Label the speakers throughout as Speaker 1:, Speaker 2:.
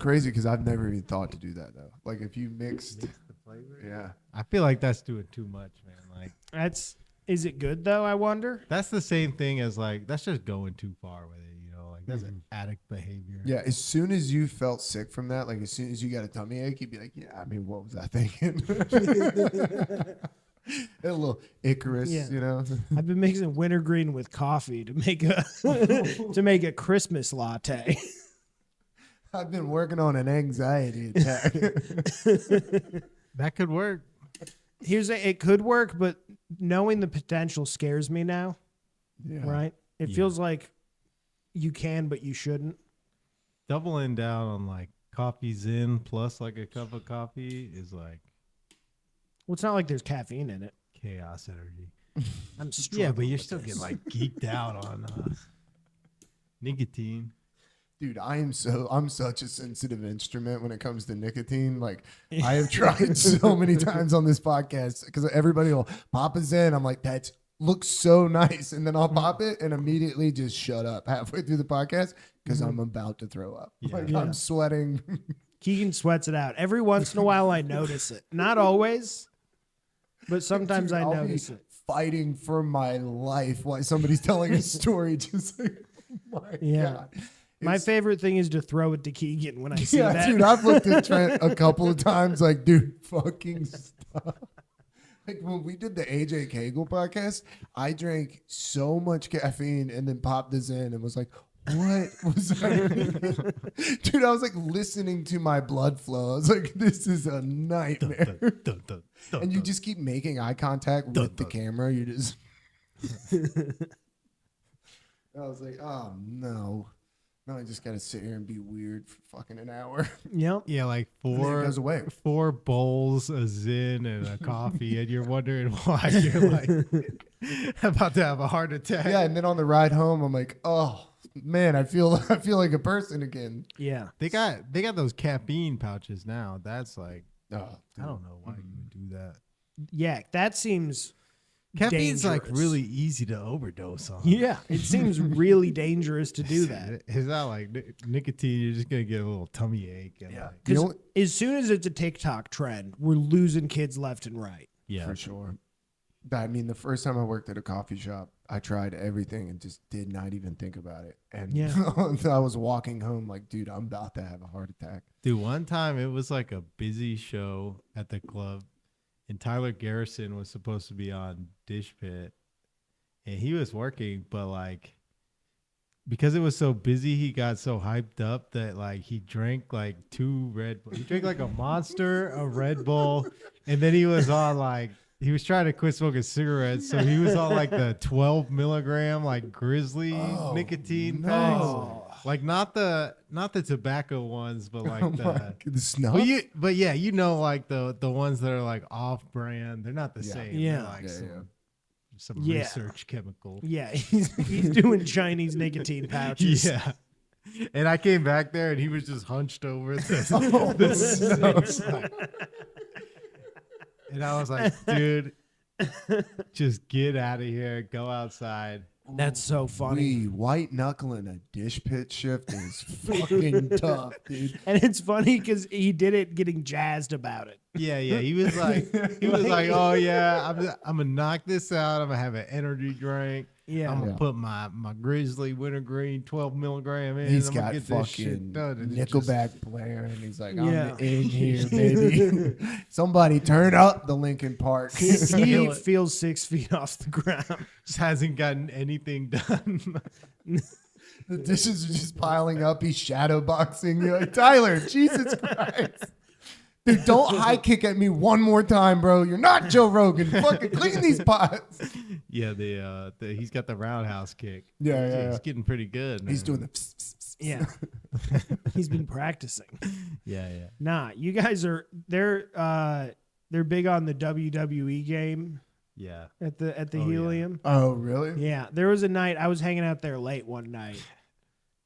Speaker 1: crazy because I've never even thought to do that though. Like if you mixed
Speaker 2: Mix the flavor.
Speaker 1: yeah.
Speaker 2: I feel like that's doing too much, man. Like
Speaker 3: Is it good though? I wonder.
Speaker 2: that's the same thing as like that's just going too far with it, you know. Like that's an addict behavior.
Speaker 1: Yeah, as soon as you felt sick from that, like as soon as you got a tummy ache, you'd be like, yeah, I mean, what was I thinking? A little Icarus,
Speaker 3: Yeah.
Speaker 1: you know?
Speaker 3: I've been mixing wintergreen with coffee to make a Christmas latte.
Speaker 1: I've been working on an anxiety attack.
Speaker 2: That could work.
Speaker 3: It could work, but knowing the potential scares me now.
Speaker 1: Yeah.
Speaker 3: Right? It feels like you can, but you shouldn't.
Speaker 2: Doubling down on like coffee zen plus like a cup of coffee is like
Speaker 3: Well, it's not like there's caffeine in it.
Speaker 2: chaos energy.
Speaker 3: I'm
Speaker 2: Yeah, but
Speaker 3: struggling
Speaker 2: you're
Speaker 3: with
Speaker 2: still
Speaker 3: this.
Speaker 2: getting like geeked out on nicotine.
Speaker 1: Dude, I'm such a sensitive instrument when it comes to nicotine. Like I have tried so many times on this podcast because everybody will pop us in. I'm like, that looks so nice. And then I'll pop it and immediately just shut up halfway through the podcast because I'm about to throw up.
Speaker 2: Yeah.
Speaker 1: Like
Speaker 3: Yeah.
Speaker 1: I'm sweating.
Speaker 3: Keegan sweats it out. Every once in a while, I notice it. Not always, but sometimes
Speaker 1: Dude,
Speaker 3: I
Speaker 1: I'll be
Speaker 3: notice it.
Speaker 1: fighting for my life while somebody's telling a story. Just like, oh my
Speaker 3: Yeah.
Speaker 1: God.
Speaker 3: My
Speaker 1: It's-
Speaker 3: favorite thing is to throw it to Keegan when I see
Speaker 1: Yeah,
Speaker 3: that.
Speaker 1: dude, I've looked at Trent a couple of times like, dude, fucking stop. Like when we did the AJ Kegel podcast, I drank so much caffeine and then popped this in and was like, what was that? Dude, I was like listening to my blood flow. I was like, this is a nightmare. And you just keep making eye contact with the camera. You just. I was like, oh no. Now I just got to sit here and be weird for fucking an hour.
Speaker 3: Yep.
Speaker 2: Yeah, like
Speaker 1: And then it goes away.
Speaker 2: 4 bowls, a zin, and a coffee, and you're wondering why you're like about to have a heart attack.
Speaker 1: Yeah, and then on the ride home, I'm like, oh man, I feel like a person again.
Speaker 3: Yeah.
Speaker 2: They got those caffeine pouches now. That's like
Speaker 1: Oh,
Speaker 2: I don't know why you would do that.
Speaker 3: Yeah. That seems
Speaker 2: Caffeine's like
Speaker 3: dangerous.
Speaker 2: really easy to overdose on.
Speaker 3: Yeah. It seems really dangerous to do that.
Speaker 2: It's not like nicotine. You're just gonna get a little tummy ache. And
Speaker 1: Yeah.
Speaker 2: like,
Speaker 1: You know
Speaker 3: Because
Speaker 1: what?
Speaker 3: as soon as it's a TikTok trend, we're losing kids left and right.
Speaker 2: yeah.
Speaker 1: For sure. I mean, the first time I worked at a coffee shop, I tried everything and just did not even think about it. And
Speaker 3: Yeah.
Speaker 1: I was walking home like, dude, I'm about to have a heart attack.
Speaker 2: Dude, one time it was like a busy show at the club, and Tyler Garrison was supposed to be on Dish Pit, and he was working, but like because it was so busy, he got so hyped up that like he drank like 2 Red Bull. He drank like a Monster, a Red Bull, and then he was on like he was trying to quit smoking cigarettes, so he was on like the 12 milligram like Grizzly nicotine
Speaker 1: no.
Speaker 2: packs. Like not the tobacco ones, but like
Speaker 1: the snuff.
Speaker 2: but yeah, you know, like the ones that are like off brand. They're not the
Speaker 1: Yeah.
Speaker 2: same.
Speaker 3: Yeah.
Speaker 2: They're like
Speaker 1: Yeah,
Speaker 2: some
Speaker 3: Yeah.
Speaker 2: research chemical.
Speaker 3: Yeah. He's doing Chinese nicotine pouches.
Speaker 2: Yeah. And I came back there and he was just hunched over the and I was like, dude, just get out of here. Go outside.
Speaker 3: That's so funny.
Speaker 1: White knuckling a dish pit shift is fucking tough, dude.
Speaker 3: And it's funny because he did it getting jazzed about it.
Speaker 2: Yeah, yeah. He was like, oh yeah, I'm gonna knock this out. I'm gonna have an energy drink.
Speaker 3: Yeah.
Speaker 2: I'm gonna
Speaker 1: Yeah.
Speaker 2: put my Grizzly Wintergreen 12 milligram in.
Speaker 1: He's
Speaker 2: I'm gonna
Speaker 1: got
Speaker 2: get this shit
Speaker 1: fucking
Speaker 2: done. And it just-
Speaker 1: Nickelback blaring. He's like, I'm
Speaker 3: Yeah.
Speaker 1: in here, baby. Somebody turn up the Linkin Park.
Speaker 3: He
Speaker 2: Feel it.
Speaker 3: feels 6 feet off the ground.
Speaker 2: just hasn't gotten anything done.
Speaker 1: The dishes are just piling up. He's shadow boxing. You're like, Tyler, Jesus Christ. Dude, don't high kick at me one more time, bro. You're not Joe Rogan. Fucking clean these pots.
Speaker 2: Yeah, he's got the roundhouse kick.
Speaker 1: Yeah.
Speaker 2: He's getting pretty good.
Speaker 1: He's
Speaker 2: man.
Speaker 1: doing the pss, pss, pss.
Speaker 3: Yeah. He's been practicing.
Speaker 2: Yeah, yeah.
Speaker 3: Nah, you guys are they're big on the WWE game
Speaker 2: Yeah.
Speaker 3: at the
Speaker 2: Oh, yeah.
Speaker 3: Helium.
Speaker 1: Oh, really?
Speaker 3: Yeah, there was a night I was hanging out there late one night.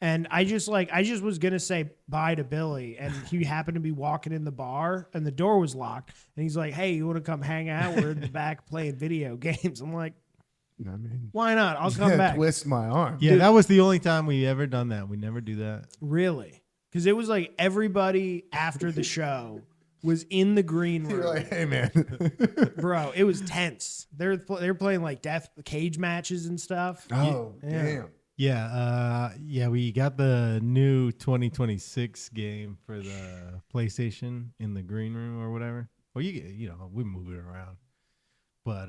Speaker 3: And I just was going to say bye to Billy, and he happened to be walking in the bar and the door was locked, and he's like, "Hey, you want to come hang out? We're in the back playing video games." I'm like,
Speaker 1: I mean,
Speaker 3: "Why not? I'll come back."
Speaker 1: twist my arm.
Speaker 2: Yeah, that was the only time we ever done that. We never do that.
Speaker 3: Really? Because it was like everybody after the show was in the green room.
Speaker 1: You're like, hey man,
Speaker 3: Bro, it was tense. They're playing like death cage matches and stuff.
Speaker 1: oh
Speaker 3: Yeah.
Speaker 1: damn.
Speaker 2: Yeah, we got the new 2026 game for the PlayStation in the green room or whatever. Well, we move it around, but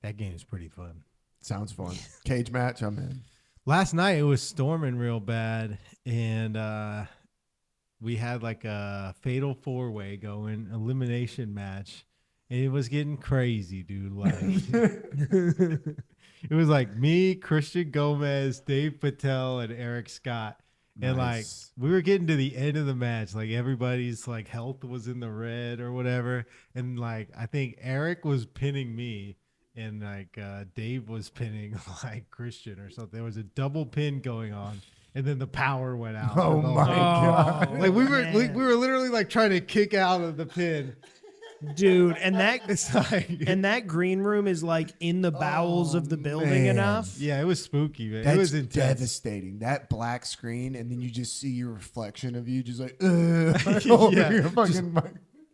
Speaker 2: that game is pretty fun.
Speaker 1: Sounds fun. Cage match, I'm in.
Speaker 2: Last night it was storming real bad, and we had like a fatal 4-way going, elimination match, and it was getting crazy, dude. Like. It was like me, Christian Gomez, Dave Patel, and Eric Scott. And like we were getting to the end of the match. Like everybody's like health was in the red or whatever. And like I think Eric was pinning me and like Dave was pinning like Christian or something. There was a double pin going on. And then the power went out.
Speaker 1: Oh my god!
Speaker 2: Like we were literally like trying to kick out of the pin.
Speaker 3: Dude, and that
Speaker 2: It's like,
Speaker 3: and that green room is like in the bowels of the building
Speaker 1: man.
Speaker 3: enough.
Speaker 2: yeah, it was spooky, man.
Speaker 1: That's
Speaker 2: It was intense.
Speaker 1: devastating. That black screen, and then you just see your reflection of you, just like, over
Speaker 2: Yeah,
Speaker 1: your fucking mic.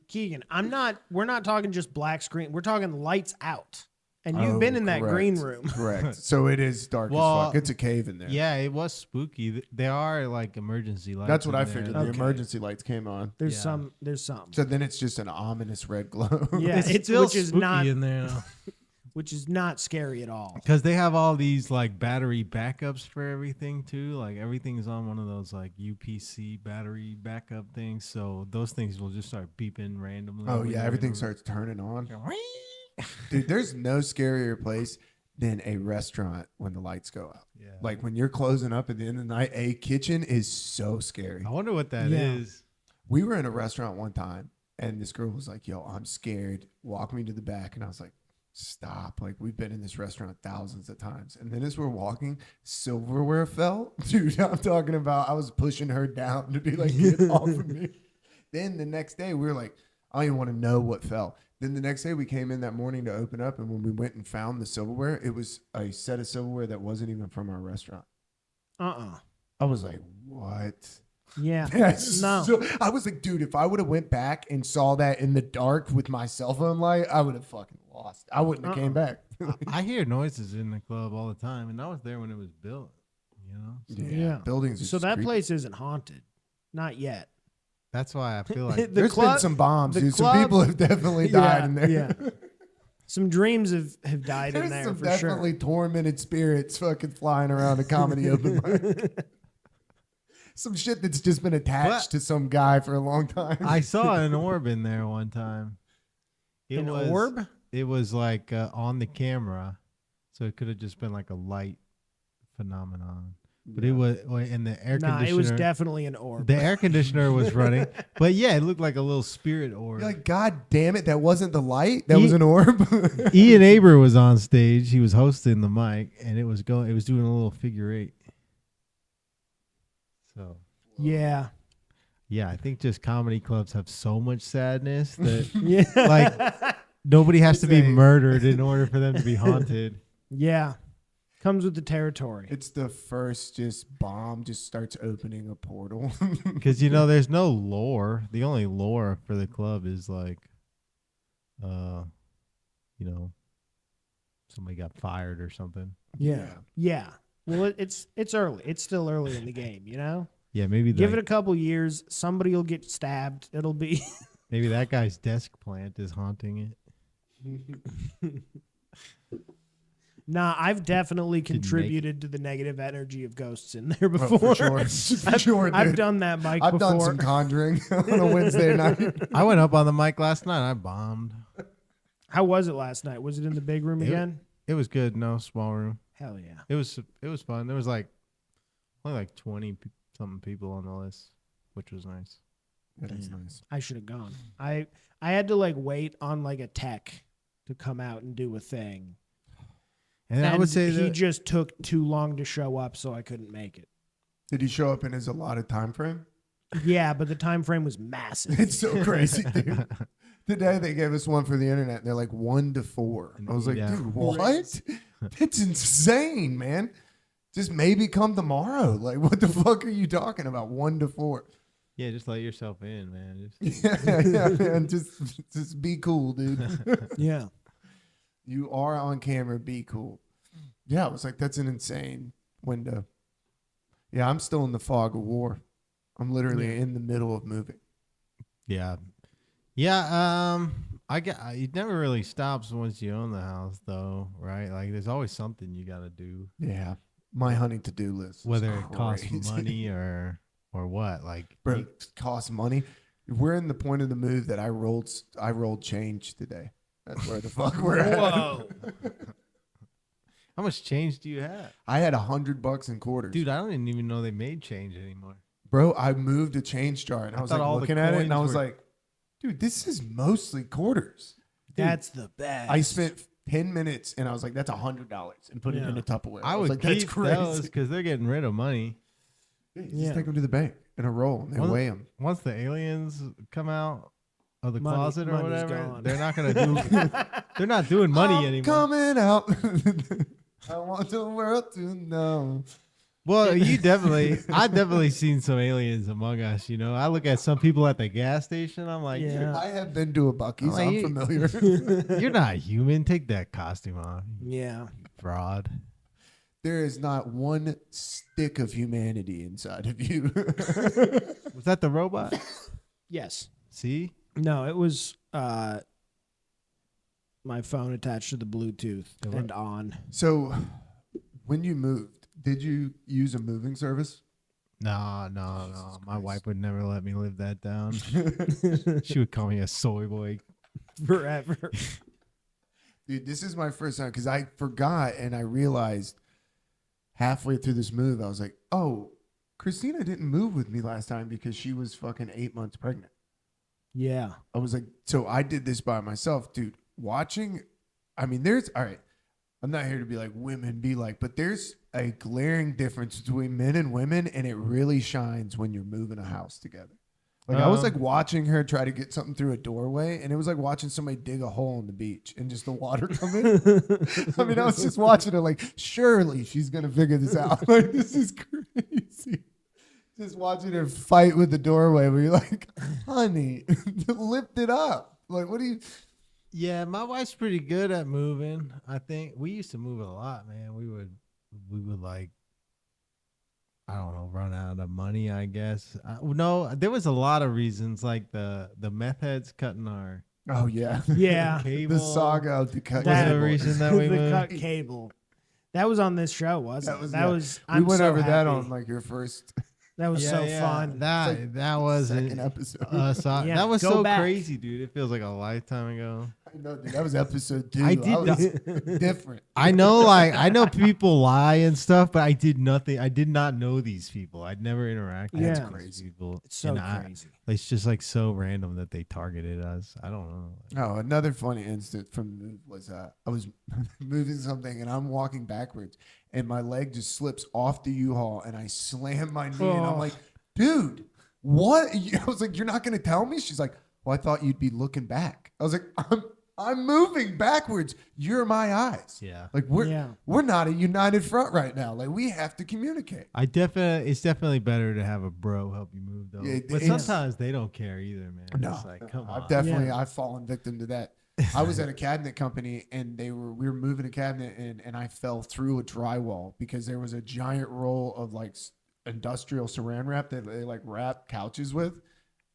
Speaker 3: Keegan, we're not talking just black screen. We're talking lights out. And you've
Speaker 1: Oh,
Speaker 3: been in that
Speaker 1: correct.
Speaker 3: green room.
Speaker 1: Correct. So it is dark
Speaker 2: Well,
Speaker 1: as fuck. It's a cave in there.
Speaker 2: Yeah, it was spooky. There are like emergency lights.
Speaker 1: That's what
Speaker 2: in
Speaker 1: I
Speaker 2: there.
Speaker 1: figured.
Speaker 3: Okay.
Speaker 1: The emergency lights came on.
Speaker 3: There's
Speaker 2: Yeah.
Speaker 3: some.
Speaker 1: So then it's just an ominous red glow.
Speaker 3: Yeah,
Speaker 2: It's
Speaker 3: it's
Speaker 2: still
Speaker 3: which is
Speaker 2: spooky
Speaker 3: not
Speaker 2: in there
Speaker 3: which is not scary at all.
Speaker 2: because they have all these like battery backups for everything too. Like everything's on one of those like UPC battery backup things. So those things will just start beeping randomly.
Speaker 1: Oh
Speaker 2: when
Speaker 1: yeah,
Speaker 2: you're
Speaker 1: everything
Speaker 2: in a-
Speaker 1: starts turning on. Dude, there's no scarier place than a restaurant when the lights go out.
Speaker 2: Yeah.
Speaker 1: Like when you're closing up at the end of the night, a kitchen is so scary.
Speaker 2: I wonder what that
Speaker 3: Yeah.
Speaker 2: is.
Speaker 1: We were in a restaurant one time and this girl was like, yo, I'm scared. Walk me to the back. And I was like, stop. Like we've been in this restaurant thousands of times. And then as we're walking, silverware fell. Dude, I'm talking about I was pushing her down to be like, get off of me. Then the next day we were like, I don't even want to know what fell. Then the next day we came in that morning to open up, and when we went and found the silverware, it was a set of silverware that wasn't even from our restaurant. I was like, what?
Speaker 3: Yeah.
Speaker 1: That's
Speaker 3: No.
Speaker 1: so- I was like, dude, if I would have went back and saw that in the dark with my cell phone light, I would have fucking lost. I wouldn't have came back.
Speaker 2: I hear noises in the club all the time, and I was there when it was built. You know, so
Speaker 3: Yeah.
Speaker 1: Buildings. are
Speaker 3: So
Speaker 1: just
Speaker 3: that
Speaker 1: creepy.
Speaker 3: place isn't haunted. Not yet.
Speaker 2: that's why I feel like
Speaker 3: The
Speaker 1: There's
Speaker 3: club-
Speaker 1: been some bombs,
Speaker 3: the
Speaker 1: dude.
Speaker 3: club-
Speaker 1: Some people have definitely died in there.
Speaker 3: Yeah. Some dreams have died in
Speaker 1: There's
Speaker 3: there
Speaker 1: some
Speaker 3: for
Speaker 1: definitely
Speaker 3: sure.
Speaker 1: tormented spirits fucking flying around a comedy open mic. Some shit that's just been attached to some guy for a long time.
Speaker 2: I saw an orb in there one time.
Speaker 3: An orb?
Speaker 2: It was like on the camera, so it could have just been like a light phenomenon. But it was in the air
Speaker 3: Nah,
Speaker 2: conditioner.
Speaker 3: it was definitely an orb.
Speaker 2: The air conditioner was running, but yeah, it looked like a little spirit orb.
Speaker 1: You're like, God damn it, that wasn't the light. That was an orb.
Speaker 2: Ian Aber was on stage. He was hosting the mic, and it was doing a little figure eight. So
Speaker 3: Yeah.
Speaker 2: yeah, I think just comedy clubs have so much sadness that
Speaker 3: Yeah.
Speaker 2: like nobody has to be
Speaker 1: It's a-
Speaker 2: murdered in order for them to be haunted.
Speaker 3: Yeah. Comes with the territory.
Speaker 1: It's the first just bomb just starts opening a portal.
Speaker 2: Because there's no lore. The only lore for the club is like, somebody got fired or something.
Speaker 3: Yeah. Yeah. Well, it's early. It's still early in the game, you know?
Speaker 2: Yeah, maybe
Speaker 3: Give it a couple years. Somebody will get stabbed. It'll be.
Speaker 2: maybe that guy's desk plant is haunting it.
Speaker 3: Nah, I've definitely
Speaker 2: make it.
Speaker 3: contributed to the negative energy of ghosts in there
Speaker 1: Oh,
Speaker 3: before.
Speaker 1: for sure. For sure,
Speaker 3: I've
Speaker 1: dude.
Speaker 3: done that, Mike,
Speaker 1: I've
Speaker 3: before.
Speaker 1: done some conjuring on a Wednesday night.
Speaker 2: I went up on the mic last night. I bombed.
Speaker 3: How was it last night? Was it in the big room again?
Speaker 2: It was good. No, small room.
Speaker 3: Hell yeah.
Speaker 2: It was fun. There was only like 20 something people on the list, which was nice.
Speaker 1: That is nice.
Speaker 3: I should have gone. I had to wait on a tech to come out and do a thing.
Speaker 2: And I would say
Speaker 3: he
Speaker 2: that
Speaker 3: just took too long to show up, so I couldn't make it.
Speaker 1: Did he show up in his allotted time frame?
Speaker 3: Yeah, but the time frame was massive.
Speaker 1: It's so crazy, dude. Today they gave us one for the internet. And they're like 1 to 4. I was like,
Speaker 2: Yeah.
Speaker 1: dude, what? That's insane, man. Just maybe come tomorrow. Like, what the fuck are you talking about? 1 to 4.
Speaker 2: Yeah, just let yourself in, man. Just,
Speaker 1: Yeah, man. Just be cool, dude.
Speaker 3: Yeah.
Speaker 1: You are on camera. Be cool. Yeah, I was like, that's an insane window. Yeah, I'm still in the fog of war. I'm literally in the middle of moving.
Speaker 2: yeah. It never really stops once you own the house, though, right? Like, there's always something you got to do.
Speaker 1: Yeah, my hunting to-do list.
Speaker 2: Whether it costs
Speaker 1: crazy.
Speaker 2: money or what. Like,
Speaker 1: Bro, it costs money. We're in the point of the move that I rolled change today. That's where the fuck we're at.
Speaker 3: Whoa.
Speaker 2: how much change do you have?
Speaker 1: I had $100 in quarters.
Speaker 2: Dude, I don't even know they made change anymore.
Speaker 1: Bro, I moved a change jar and I was like
Speaker 2: all the
Speaker 1: looking at it and I
Speaker 2: coins
Speaker 1: was
Speaker 2: were-
Speaker 1: like, dude, this is mostly quarters. Dude,
Speaker 3: That's the best.
Speaker 1: I spent 10 minutes and I was like, that's $100 and put it in a Tupperware.
Speaker 2: I
Speaker 1: was
Speaker 2: would
Speaker 1: like,
Speaker 2: keep those because they're getting rid of money.
Speaker 1: Yeah, you
Speaker 3: Yeah.
Speaker 1: just take them to the bank in a roll and they weigh them.
Speaker 2: Once the aliens come out of the
Speaker 3: Money-
Speaker 2: closet or
Speaker 3: money's
Speaker 2: whatever,
Speaker 3: gone.
Speaker 2: they're not gonna do. They're not doing money anymore.
Speaker 1: Coming out. I want the world to know.
Speaker 2: Well, I've definitely seen some aliens among us. You know, I look at some people at the gas station. I'm like,
Speaker 3: Yeah.
Speaker 1: I have been to a Buc-ee's.
Speaker 2: Like,
Speaker 1: I'm
Speaker 2: you-
Speaker 1: familiar.
Speaker 2: you're not human. Take that costume off,
Speaker 3: Yeah.
Speaker 2: fraud.
Speaker 1: There is not one stick of humanity inside of you.
Speaker 2: Was that the robot?
Speaker 3: Yes.
Speaker 2: See,
Speaker 3: No, it was my phone attached to the Bluetooth and on.
Speaker 1: So, when you moved, did you use a moving service?
Speaker 2: no. My wife would never let me live that down. She would call me a soy boy.
Speaker 3: Forever.
Speaker 1: Dude, this is my first time because I forgot and I realized halfway through this move, I was like, oh, Christina didn't move with me last time because she was fucking 8 months pregnant.
Speaker 3: Yeah.
Speaker 1: I was like, so I did this by myself, dude. Watching, I mean, all right, I'm not here to be like women be like, but there's a glaring difference between men and women, and it really shines when you're moving a house together. Like, I was like watching her try to get something through a doorway, and it was like watching somebody dig a hole in the beach and just the water come in. I mean, I was just watching her like, surely she's going to figure this out. Like, this is crazy. Just watching her fight with the doorway where you're like, honey, lift it up. Like, what do you...
Speaker 2: Yeah, my wife's pretty good at moving. I think we used to move a lot, man. We would like, I don't know, run out of money, I guess. No, there was a lot of reasons, like the meth heads cutting our
Speaker 1: Oh, yeah.
Speaker 3: Yeah.
Speaker 2: cable.
Speaker 1: The saga of the cut
Speaker 2: Was
Speaker 3: That-
Speaker 2: the
Speaker 1: cable.
Speaker 2: reason that we
Speaker 3: the
Speaker 2: moved?
Speaker 3: cut cable. That was on this show, wasn't it?
Speaker 1: yeah.
Speaker 3: Was.
Speaker 1: We
Speaker 3: I'm
Speaker 1: went
Speaker 3: so
Speaker 1: over that
Speaker 3: happy.
Speaker 1: on like your first
Speaker 3: That was so fun.
Speaker 2: That was
Speaker 1: second episode.
Speaker 3: Yeah,
Speaker 2: that was
Speaker 3: go
Speaker 2: so
Speaker 3: back.
Speaker 2: crazy, dude. It feels like a lifetime ago.
Speaker 1: I know, dude. That was episode 2.
Speaker 2: I did
Speaker 1: was different.
Speaker 2: I know people lie and stuff, but I did nothing. I did not know these people. I'd never interacted
Speaker 3: Yeah.
Speaker 2: with these people.
Speaker 3: It's so
Speaker 2: And
Speaker 3: crazy.
Speaker 2: it's just like so random that they targeted us. I don't know.
Speaker 1: Oh, another funny incident from the move was I was moving something and I'm walking backwards and my leg just slips off the U-Haul and I slam my knee and I'm like, dude, what? I was like, you're not going to tell me? She's like, well, I thought you'd be looking back. I was like, I'm moving backwards. You're my eyes.
Speaker 2: Yeah.
Speaker 1: Like we're not a united front right now. Like we have to communicate.
Speaker 2: It's definitely better to have a bro help you move though.
Speaker 1: Yeah,
Speaker 2: but
Speaker 1: it's-
Speaker 2: sometimes they don't care either, man.
Speaker 1: No,
Speaker 2: It's like, come on.
Speaker 1: I've fallen victim to that. I was at a cabinet company and we were moving a cabinet and I fell through a drywall because there was a giant roll of like industrial saran wrap that they like wrap couches with.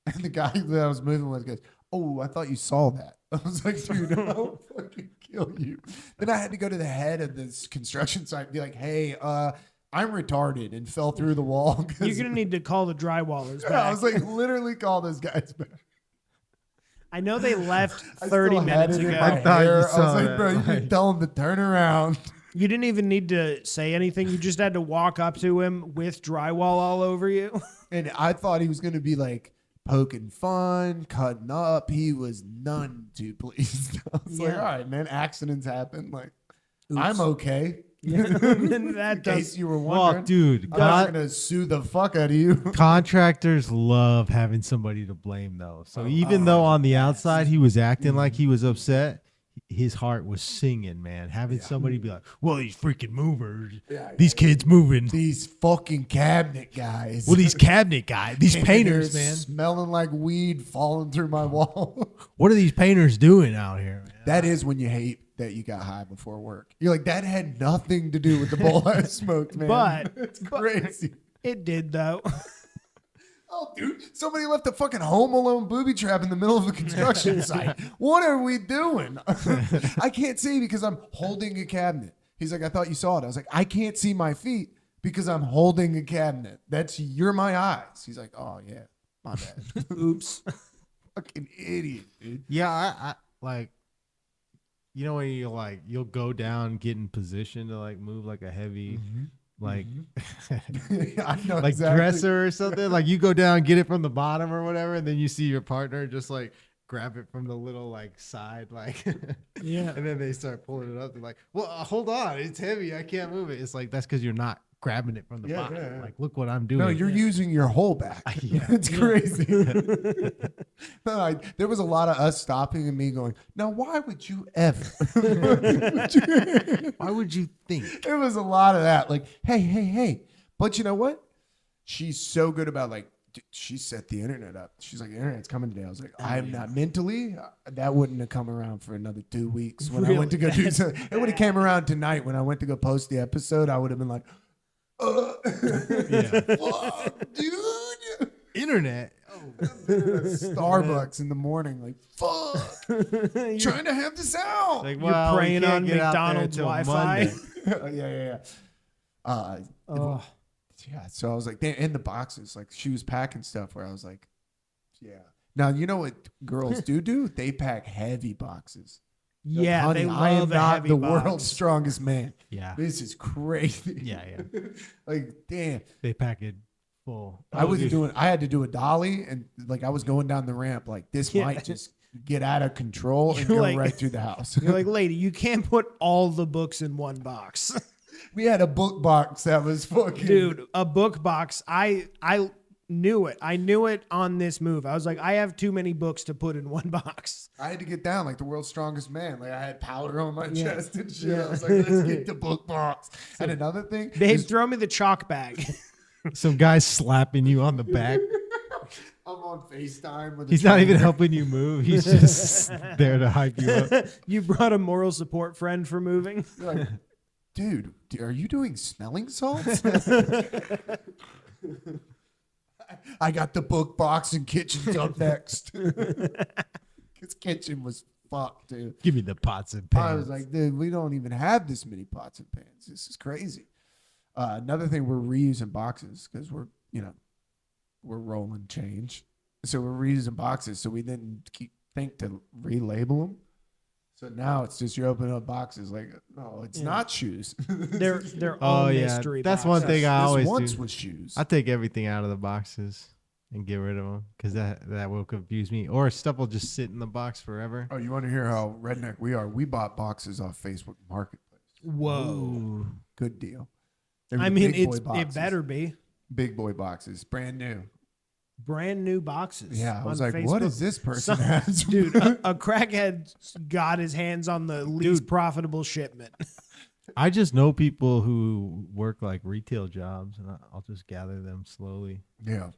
Speaker 1: And the guy that I was moving with goes, oh, I thought you saw that. I was like, dude, I'll fucking kill you. Then I had to go to the head of this construction site and be like, hey, I'm retarded and fell through the wall.
Speaker 3: You're going to need to call the drywallers back.
Speaker 1: I was like, literally call those guys back.
Speaker 3: I know they left
Speaker 1: I
Speaker 3: 30
Speaker 1: still had
Speaker 3: minutes
Speaker 1: it in
Speaker 3: ago.
Speaker 1: my
Speaker 2: I thought you
Speaker 1: hair. I was
Speaker 2: saw
Speaker 1: like,
Speaker 2: that.
Speaker 1: bro, you can tell him to turn around.
Speaker 3: You didn't even need to say anything. You just had to walk up to him with drywall all over you.
Speaker 1: And I thought he was going to be like poking fun, cutting up. He was none too pleased. I was like,
Speaker 3: Yeah.
Speaker 1: all right, man, accidents happen. Like,
Speaker 3: Oops.
Speaker 1: I'm okay.
Speaker 3: That
Speaker 1: In case
Speaker 3: does.
Speaker 1: you were
Speaker 2: Well,
Speaker 1: wondering.
Speaker 2: dude,
Speaker 1: I'm not going to sue the fuck out of you.
Speaker 2: contractors love having somebody to blame though. So even though on the outside he was acting like he was upset, his heart was singing, man. Having somebody be like, well, these freaking movers,
Speaker 1: Yeah,
Speaker 2: these kids moving.
Speaker 1: These fucking cabinet guys.
Speaker 2: Well, these cabinet guys, these
Speaker 1: Came in here
Speaker 2: painters, man.
Speaker 1: smelling like weed falling through my wall.
Speaker 2: What are these painters doing out here, man?
Speaker 1: That is when you hate that you got high before work. You're like, that had nothing to do with the bowl I smoked, man.
Speaker 3: But-
Speaker 1: it's crazy.
Speaker 3: It did though.
Speaker 1: Oh, dude, somebody left a fucking Home Alone booby trap in the middle of a construction site. What are we doing? I can't see because I'm holding a cabinet. He's like, I thought you saw it. I was like, I can't see my feet because I'm holding a cabinet. You're my eyes. He's like, oh, yeah, my bad.
Speaker 3: Oops.
Speaker 1: Fucking idiot, dude.
Speaker 2: Yeah, I like, you know, when you'll go down, get in position to like move like a heavy, like,
Speaker 1: I know
Speaker 2: like
Speaker 1: exactly.
Speaker 2: dresser or something. Like you go down, get it from the bottom or whatever, and then you see your partner just like grab it from the little like side, like,
Speaker 3: Yeah.
Speaker 2: and then they start pulling it up. They're like, well, hold on, it's heavy, I can't move it. It's like, that's because you're not grabbing it from the bottom.
Speaker 1: yeah.
Speaker 2: Like, look what I'm doing.
Speaker 1: No, you're using your whole back.
Speaker 2: Yeah.
Speaker 1: It's crazy. No, there was a lot of us stopping and me going, now, why would you ever?
Speaker 2: Why would you think?
Speaker 1: There was a lot of that. Like, hey. But you know what? She's so good about like, she set the internet up. She's like, the internet's coming today. I was like, I'm not mentally. That wouldn't have come around for another 2 weeks when I went to go do something. It would have came around tonight when I went to go post the episode. I would have been like, fuck, dude.
Speaker 2: Internet.
Speaker 1: Starbucks in the morning, like, fuck. Trying to have this out.
Speaker 2: Like,
Speaker 3: You're
Speaker 2: well, we
Speaker 3: preying
Speaker 2: can't
Speaker 3: on
Speaker 2: get out there
Speaker 3: McDonald's
Speaker 2: until
Speaker 3: Wi-Fi.
Speaker 2: Monday.
Speaker 1: Yeah.
Speaker 3: Oh.
Speaker 1: Yeah, so I was like, in the boxes, like she was packing stuff where I was like, yeah. Now, you know what girls do? They pack heavy boxes. Like,
Speaker 3: Yeah,
Speaker 1: honey,
Speaker 3: they
Speaker 1: I am
Speaker 3: love a
Speaker 1: not
Speaker 3: heavy
Speaker 1: the
Speaker 3: box.
Speaker 1: world's strongest man.
Speaker 2: Yeah.
Speaker 1: This is crazy.
Speaker 2: Yeah.
Speaker 1: Like, damn.
Speaker 2: They pack it full.
Speaker 1: I had to do a dolly and like I was going down the ramp like this might just get out of control and
Speaker 3: You're
Speaker 1: go
Speaker 3: like-
Speaker 1: right through the house.
Speaker 3: You're like, lady, you can't put all the books in one box.
Speaker 1: We had a book box that was fucking
Speaker 3: Dude, a book box. I knew it. I knew it on this move. I was like, I have too many books to put in one box.
Speaker 1: I had to get down like the world's strongest man. Like I had powder on my chest and shit.
Speaker 3: Yeah.
Speaker 1: I was like, let's get the book box. And another thing,
Speaker 3: Babe,
Speaker 1: is
Speaker 3: throw me the chalk bag.
Speaker 2: Some guy slapping you on the back.
Speaker 1: I'm on FaceTime with.
Speaker 2: He's not even helping you move. He's just there to hype you up.
Speaker 3: You brought a moral support friend for moving.
Speaker 1: Like, dude, are you doing smelling salts? I got the book box and kitchen's up next. His kitchen was fucked, dude.
Speaker 2: Give me the pots and pans.
Speaker 1: I was like, dude, we don't even have this many pots and pans. This is crazy. Another thing, we're reusing boxes because we're rolling change. So we're reusing boxes. So we didn't think to relabel them. So now it's just you open up boxes like, no, it's not shoes.
Speaker 3: They're
Speaker 2: Oh
Speaker 3: all
Speaker 2: yeah,
Speaker 3: mystery
Speaker 2: that's
Speaker 3: boxes.
Speaker 2: one thing I
Speaker 1: This
Speaker 2: always
Speaker 1: once
Speaker 2: do.
Speaker 1: was shoes.
Speaker 2: I take everything out of the boxes and get rid of them because that will confuse me. Or stuff will just sit in the box forever.
Speaker 1: Oh, you want to hear how redneck we are? We bought boxes off Facebook Marketplace.
Speaker 3: Whoa.
Speaker 2: Ooh.
Speaker 1: Good deal. They were
Speaker 3: I
Speaker 1: the
Speaker 3: mean,
Speaker 1: big boy
Speaker 3: it
Speaker 1: boxes.
Speaker 3: better be
Speaker 1: Big boy boxes, brand new.
Speaker 3: brand new boxes.
Speaker 1: Yeah, I was
Speaker 3: on
Speaker 1: like, what
Speaker 3: Facebook.
Speaker 1: is this person
Speaker 3: Some-
Speaker 1: has?
Speaker 3: Dude, a crackhead got his hands on the least profitable shipment.
Speaker 2: I just know people who work like retail jobs, and I'll just gather them slowly.
Speaker 1: Yeah,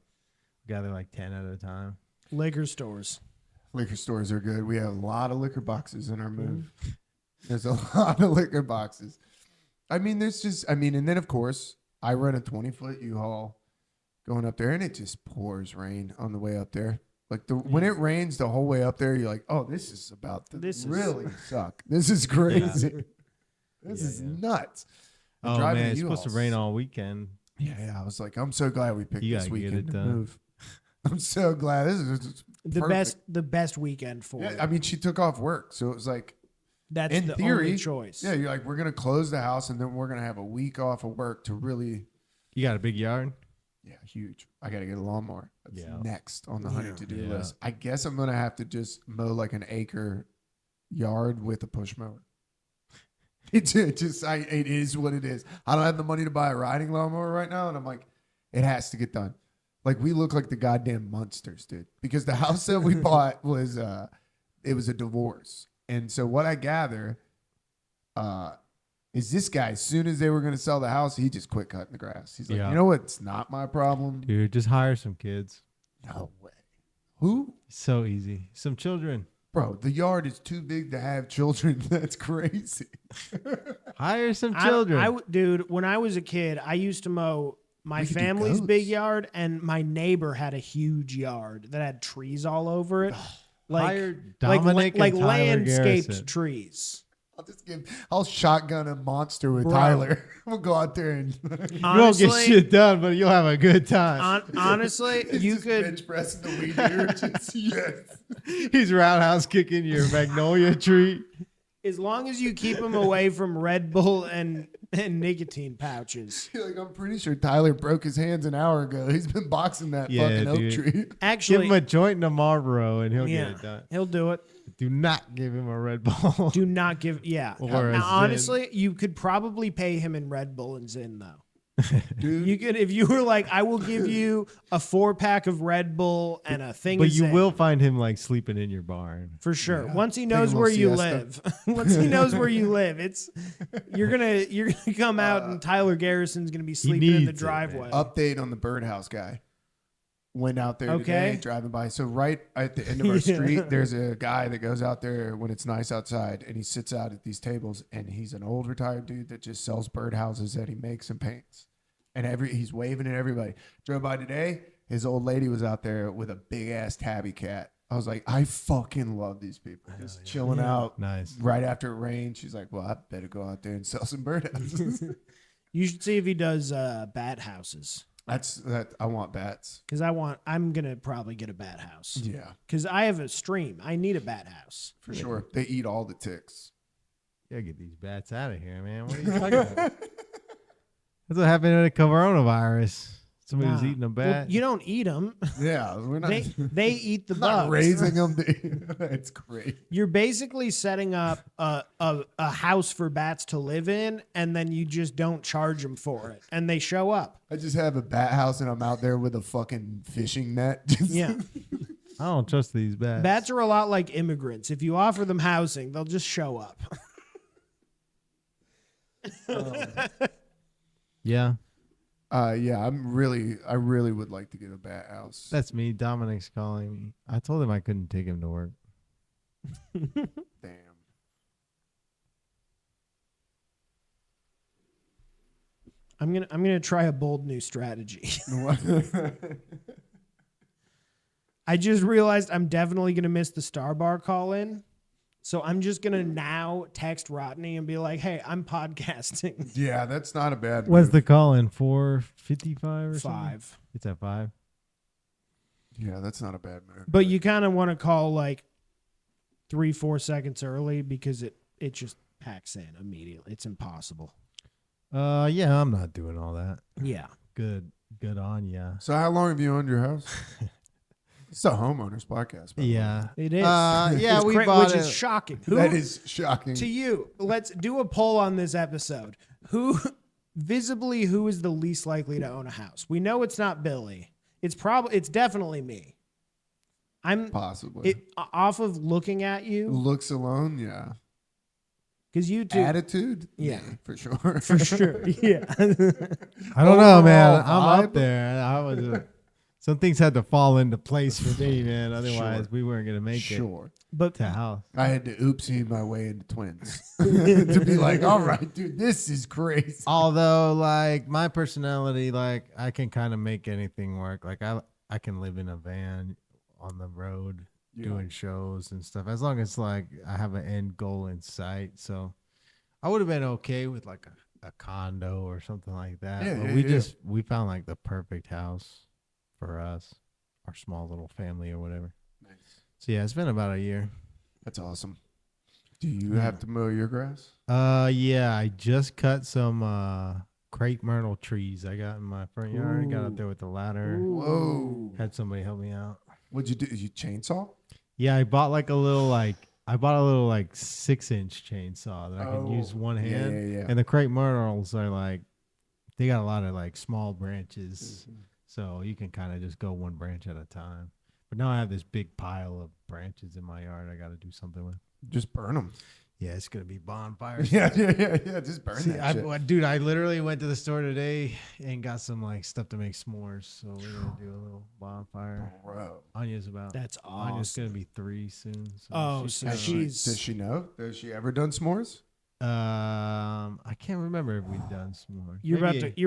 Speaker 2: Gather like 10 at a time.
Speaker 3: Liquor stores.
Speaker 1: liquor stores are good. We have a lot of liquor boxes in our
Speaker 3: Mm-hmm.
Speaker 1: move. There's a lot of liquor boxes. I mean, and then of course, I run a 20-foot U-Haul going up there, and it just pours rain on the way up there. Like when it rains the whole way up there, you're like, oh, this is about to really suck. This is crazy. This is nuts. And
Speaker 2: Oh
Speaker 1: driving
Speaker 2: man,
Speaker 1: a
Speaker 2: it's supposed to
Speaker 1: U-Haul's-
Speaker 2: rain all weekend.
Speaker 1: Yeah. I was like, I'm so glad we picked
Speaker 2: You
Speaker 1: this
Speaker 2: gotta get
Speaker 1: weekend
Speaker 2: it
Speaker 1: to
Speaker 2: done.
Speaker 1: move. I'm so glad. This is
Speaker 3: The best weekend for
Speaker 1: Yeah,
Speaker 3: it.
Speaker 1: I mean, she took off work, so it was like,
Speaker 3: That's
Speaker 1: in
Speaker 3: the
Speaker 1: theory,
Speaker 3: only choice.
Speaker 1: yeah, you're like, we're gonna close the house, and then we're gonna have a week off of work to really,
Speaker 2: You got a big yard?
Speaker 1: yeah, huge. I gotta get a lawnmower. That's
Speaker 2: Yeah.
Speaker 1: next on the honey to do
Speaker 2: Yeah.
Speaker 1: list. I guess I'm gonna have to just mow like an acre yard with a push mower. It is what it is. I don't have the money to buy a riding lawnmower right now, and I'm like, it has to get done. Like we look like the goddamn monsters, dude. Because the house that we bought was it was a divorce. And so what I gather is this guy, as soon as they were going to sell the house, he just quit cutting the grass. He's like,
Speaker 2: Yeah.
Speaker 1: you know what? It's not my problem.
Speaker 2: Dude, just hire some kids.
Speaker 1: No way. Who?
Speaker 2: So easy. Some children.
Speaker 1: Bro, the yard is too big to have children. That's crazy.
Speaker 2: Hire some children.
Speaker 3: Dude, when I was a kid, I used to mow my
Speaker 1: We could do
Speaker 3: family's
Speaker 1: goats.
Speaker 3: big yard, and my neighbor had a huge yard that had trees all over it.
Speaker 2: Hire
Speaker 3: like
Speaker 2: Dominic and Tyler
Speaker 3: landscaped
Speaker 2: Garrison.
Speaker 3: trees.
Speaker 1: I'll shotgun a monster with
Speaker 3: Bro.
Speaker 1: Tyler. We'll go out there and
Speaker 2: You won't get shit done, but you'll have a good time.
Speaker 3: Honestly, you
Speaker 1: just
Speaker 3: could.
Speaker 1: bench pressing the weed eater. Just, yes.
Speaker 2: He's roundhouse kicking your magnolia tree.
Speaker 3: As long as you keep him away from Red Bull and nicotine pouches.
Speaker 1: Like, I'm pretty sure Tyler broke his hands an hour ago. He's been boxing that
Speaker 2: Yeah,
Speaker 1: fucking oak
Speaker 2: dude.
Speaker 1: tree.
Speaker 2: Give
Speaker 3: Actually,
Speaker 2: him a joint and a Marlboro, and he'll get
Speaker 3: yeah,
Speaker 2: it done.
Speaker 3: he'll do it.
Speaker 2: Do not give him a Red Bull.
Speaker 3: Do not give. Yeah.
Speaker 2: Or a
Speaker 3: Now,
Speaker 2: Zyn.
Speaker 3: honestly, you could probably pay him in Red Bull and Zyn though.
Speaker 1: Dude,
Speaker 3: You could, if you were like, I will give you a 4-pack of Red Bull and a thing.
Speaker 2: But
Speaker 3: of
Speaker 2: you
Speaker 3: Zyn.
Speaker 2: will find him like sleeping in your barn.
Speaker 3: For sure.
Speaker 1: Yeah.
Speaker 3: Once he
Speaker 1: Take a
Speaker 3: knows
Speaker 1: little
Speaker 3: where you
Speaker 1: siesta.
Speaker 3: live. Once he knows where you live, you're gonna come out and Tyler Garrison's gonna be sleeping in the
Speaker 2: needs it,
Speaker 3: driveway.
Speaker 1: update on the birdhouse guy. Went out there
Speaker 3: Okay.
Speaker 1: today, driving by. So right at the end of our
Speaker 3: Yeah.
Speaker 1: street, there's a guy that goes out there when it's nice outside, and he sits out at these tables, and he's an old retired dude that just sells birdhouses that he makes and paints. And he's waving at everybody. Drove by today, his old lady was out there with a big ass tabby cat. I was like, I fucking love these people. Just chilling out.
Speaker 2: Nice.
Speaker 1: Right after it rained, she's like, well, I better go out there and sell some birdhouses.
Speaker 3: You should see if he does bat houses.
Speaker 1: That I want bats.
Speaker 3: Because I'm gonna probably get a bat house.
Speaker 1: Yeah,
Speaker 3: Because I have a stream. I need a bat house.
Speaker 1: for sure. They eat all the ticks.
Speaker 2: Yeah, get these bats out of here, man. What are you talking about? That's what happened with the coronavirus. Somebody was
Speaker 3: Nah.
Speaker 2: eating a
Speaker 3: Well,
Speaker 2: bat.
Speaker 3: you don't eat them.
Speaker 1: Yeah, we're not.
Speaker 3: They eat the
Speaker 1: not
Speaker 3: bugs.
Speaker 1: raising them. It's great.
Speaker 3: You're basically setting up a house for bats to live in, and then you just don't charge them for it, and they show up.
Speaker 1: I just have a bat house and I'm out there with a fucking fishing net. Just-
Speaker 3: Yeah.
Speaker 2: I don't trust these bats.
Speaker 3: Bats are a lot like immigrants. If you offer them housing, they'll just show up.
Speaker 2: Yeah,
Speaker 1: yeah. I really would like to get a bat house.
Speaker 2: that's me. Dominic's calling me. I told him I couldn't take him to work.
Speaker 1: Damn.
Speaker 3: I'm gonna try a bold new strategy. I just realized I'm definitely gonna miss the Star Bar call in. So I'm just gonna now text Rodney and be like, "Hey, I'm podcasting."
Speaker 1: Yeah, that's not a bad.
Speaker 2: What's
Speaker 1: move.
Speaker 2: the call in? 4:55 or something?
Speaker 3: 5.
Speaker 2: It's at 5.
Speaker 1: Yeah, that's not a bad move.
Speaker 3: But you kind of want to call like 3-4 seconds early because it just packs in immediately. It's impossible.
Speaker 2: Yeah, I'm not doing all that.
Speaker 3: Yeah.
Speaker 2: Good on ya.
Speaker 1: So how long have you owned your house? It's a homeowners podcast. by the way.
Speaker 2: Yeah.
Speaker 3: It is.
Speaker 2: Yeah,
Speaker 3: It's
Speaker 2: we bought
Speaker 3: which is
Speaker 2: it.
Speaker 3: shocking. Who,
Speaker 1: That is shocking.
Speaker 3: to you, let's do a poll on this episode. Who is the least likely to own a house? We know it's not Billy. It's definitely me. I'm
Speaker 1: Possibly.
Speaker 3: off of looking at you
Speaker 1: Looks alone, yeah.
Speaker 3: because you two
Speaker 1: Attitude,
Speaker 3: Yeah.
Speaker 1: for sure.
Speaker 3: for sure. Yeah.
Speaker 2: I don't know, man.
Speaker 1: Overall
Speaker 2: I'm
Speaker 1: vibe?
Speaker 2: up there. I was. Some things had to fall into place for me, man. Otherwise,
Speaker 1: Sure.
Speaker 2: we weren't gonna make
Speaker 1: Sure.
Speaker 3: But
Speaker 2: it to house.
Speaker 1: I had to oopsie my way into twins to be like, all right, dude, this is crazy.
Speaker 2: Although, like my personality, like I can kind of make anything work. Like I can live in a van on the road doing shows and stuff, as long as like I have an end goal in sight. So I would have been okay with like a condo or something like that.
Speaker 1: Yeah,
Speaker 2: But
Speaker 1: yeah,
Speaker 2: we found like the perfect house for us, our small little family or whatever.
Speaker 1: Nice.
Speaker 2: So yeah, it's been about a year.
Speaker 1: That's awesome. Do you have to mow your grass?
Speaker 2: Yeah, I just cut some crepe myrtle trees I got in my front yard. Got
Speaker 3: Ooh.
Speaker 2: up there with the ladder.
Speaker 1: Whoa.
Speaker 2: Had somebody help me out.
Speaker 1: What'd you do? You chainsaw?
Speaker 2: Yeah, I bought a little 6-inch chainsaw that I can use one
Speaker 1: yeah,
Speaker 2: hand.
Speaker 1: yeah.
Speaker 2: And the crepe myrtles are like, they got a lot of like small branches, so you can kind of just go one branch at a time. But now I have this big pile of branches in my yard I got to do something with.
Speaker 1: Just burn them.
Speaker 2: Yeah, it's going to be bonfires.
Speaker 1: Yeah. Just burn that shit.
Speaker 2: Dude, I literally went to the store today and got some like stuff to make s'mores. So we're going to do a little bonfire.
Speaker 1: Bro.
Speaker 2: Anya's about.
Speaker 3: That's
Speaker 2: Anya's
Speaker 3: awesome.
Speaker 2: going to be 3 soon. So
Speaker 3: Oh, so she's
Speaker 1: Does she know? Has she ever done s'mores?
Speaker 2: I can't remember if we've done s'mores.
Speaker 3: you're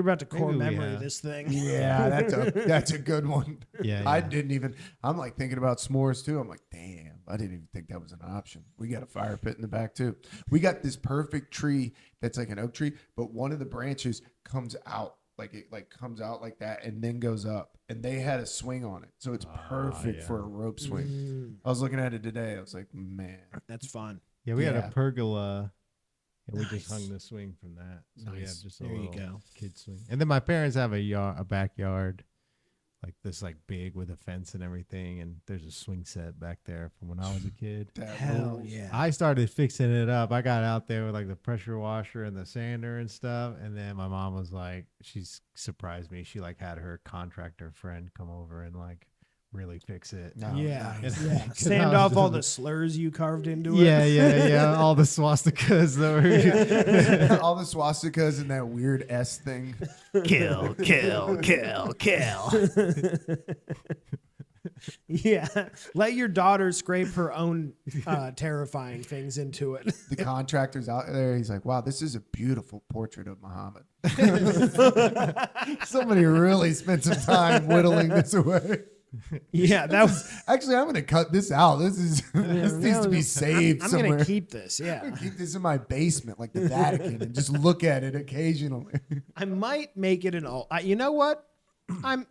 Speaker 3: about to core
Speaker 2: maybe we
Speaker 3: memory
Speaker 2: have.
Speaker 3: this thing.
Speaker 1: Yeah, that's a good one.
Speaker 2: Yeah,
Speaker 1: I
Speaker 2: yeah.
Speaker 1: didn't even. I'm like thinking about s'mores too. I'm like, damn, I didn't even think that was an option. We got a fire pit in the back too. We got this perfect tree that's like an oak tree, but one of the branches comes out like it like comes out like that and then goes up. And they had a swing on it, so it's perfect
Speaker 2: yeah.
Speaker 1: for a rope swing.
Speaker 3: Mm,
Speaker 1: I was looking at it today. I was like, man,
Speaker 3: that's fun.
Speaker 2: Yeah, we had
Speaker 1: Yeah.
Speaker 2: a pergola. And we just
Speaker 3: Nice.
Speaker 2: hung the swing from that. So we have
Speaker 1: Nice.
Speaker 2: just a
Speaker 3: There you
Speaker 2: little
Speaker 3: go.
Speaker 2: kid swing. And then my parents have a backyard, like this, like big with a fence and everything. And there's a swing set back there from when I was a kid.
Speaker 1: that
Speaker 3: Hell
Speaker 1: rules.
Speaker 3: yeah.
Speaker 2: I started fixing it up. I got out there with like the pressure washer and the sander and stuff. And then my mom was like, she's surprised me. She like had her contractor friend come over and like really fix it.
Speaker 1: No,
Speaker 3: Yeah,
Speaker 1: nice.
Speaker 3: yeah.
Speaker 2: 'Cause
Speaker 3: Sand
Speaker 2: I was
Speaker 3: off all
Speaker 2: just-
Speaker 3: the slurs you carved into it.
Speaker 2: Yeah. All the swastikas that were.
Speaker 1: All the swastikas and that weird S thing.
Speaker 3: Kill. Yeah. Let your daughter scrape her own terrifying things into it.
Speaker 1: The contractor's out there. He's like, wow, this is a beautiful portrait of Muhammad. Somebody really spent some time whittling this away.
Speaker 3: Yeah, that was.
Speaker 1: Actually, I'm going to cut this out. This needs to be saved
Speaker 3: I'm
Speaker 1: somewhere.
Speaker 3: going to keep this. Yeah.
Speaker 1: Keep this in my basement, like the Vatican, and just look at it occasionally.
Speaker 3: I might make it an all. You know what? I'm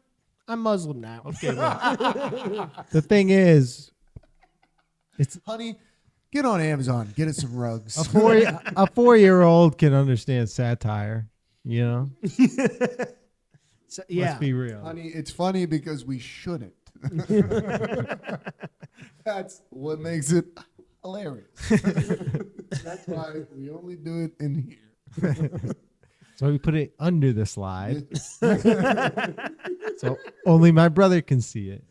Speaker 3: Muslim now.
Speaker 2: Okay, well, the thing is,
Speaker 1: Honey, get on Amazon. Get us some rugs.
Speaker 2: a 4-year-old can understand satire. You know,
Speaker 3: So, yeah.
Speaker 2: let's be real.
Speaker 1: Honey, it's funny because we shouldn't. That's what makes it hilarious. That's why we only do it in here.
Speaker 2: So we put it under the slide, so only my brother can see it.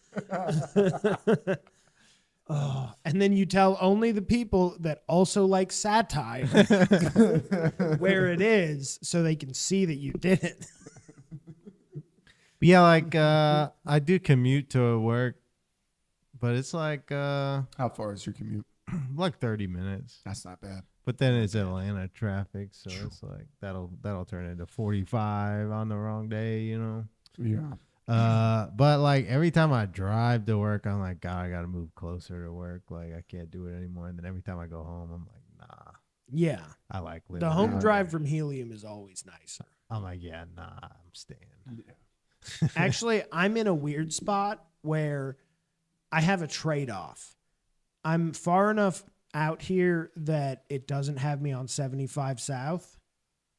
Speaker 3: Oh, and then you tell only the people that also like satire where it is so they can see that you did it.
Speaker 2: But yeah, like I do commute to work, but it's like
Speaker 1: How far is your commute?
Speaker 2: like 30 minutes.
Speaker 1: That's not bad.
Speaker 2: But then it's Atlanta traffic, so it's like that'll turn into 45 on the wrong day, you know.
Speaker 1: Yeah.
Speaker 2: But like every time I drive to work, I'm like, God, I gotta move closer to work. Like I can't do it anymore. And then every time I go home, I'm like, nah,
Speaker 3: Yeah.
Speaker 2: I like living.
Speaker 3: The home
Speaker 1: out
Speaker 3: drive from Helium is always nicer.
Speaker 2: I'm like, yeah, nah, I'm staying.
Speaker 3: Actually, I'm in a weird spot where I have a trade-off. I'm far enough out here that it doesn't have me on 75 South.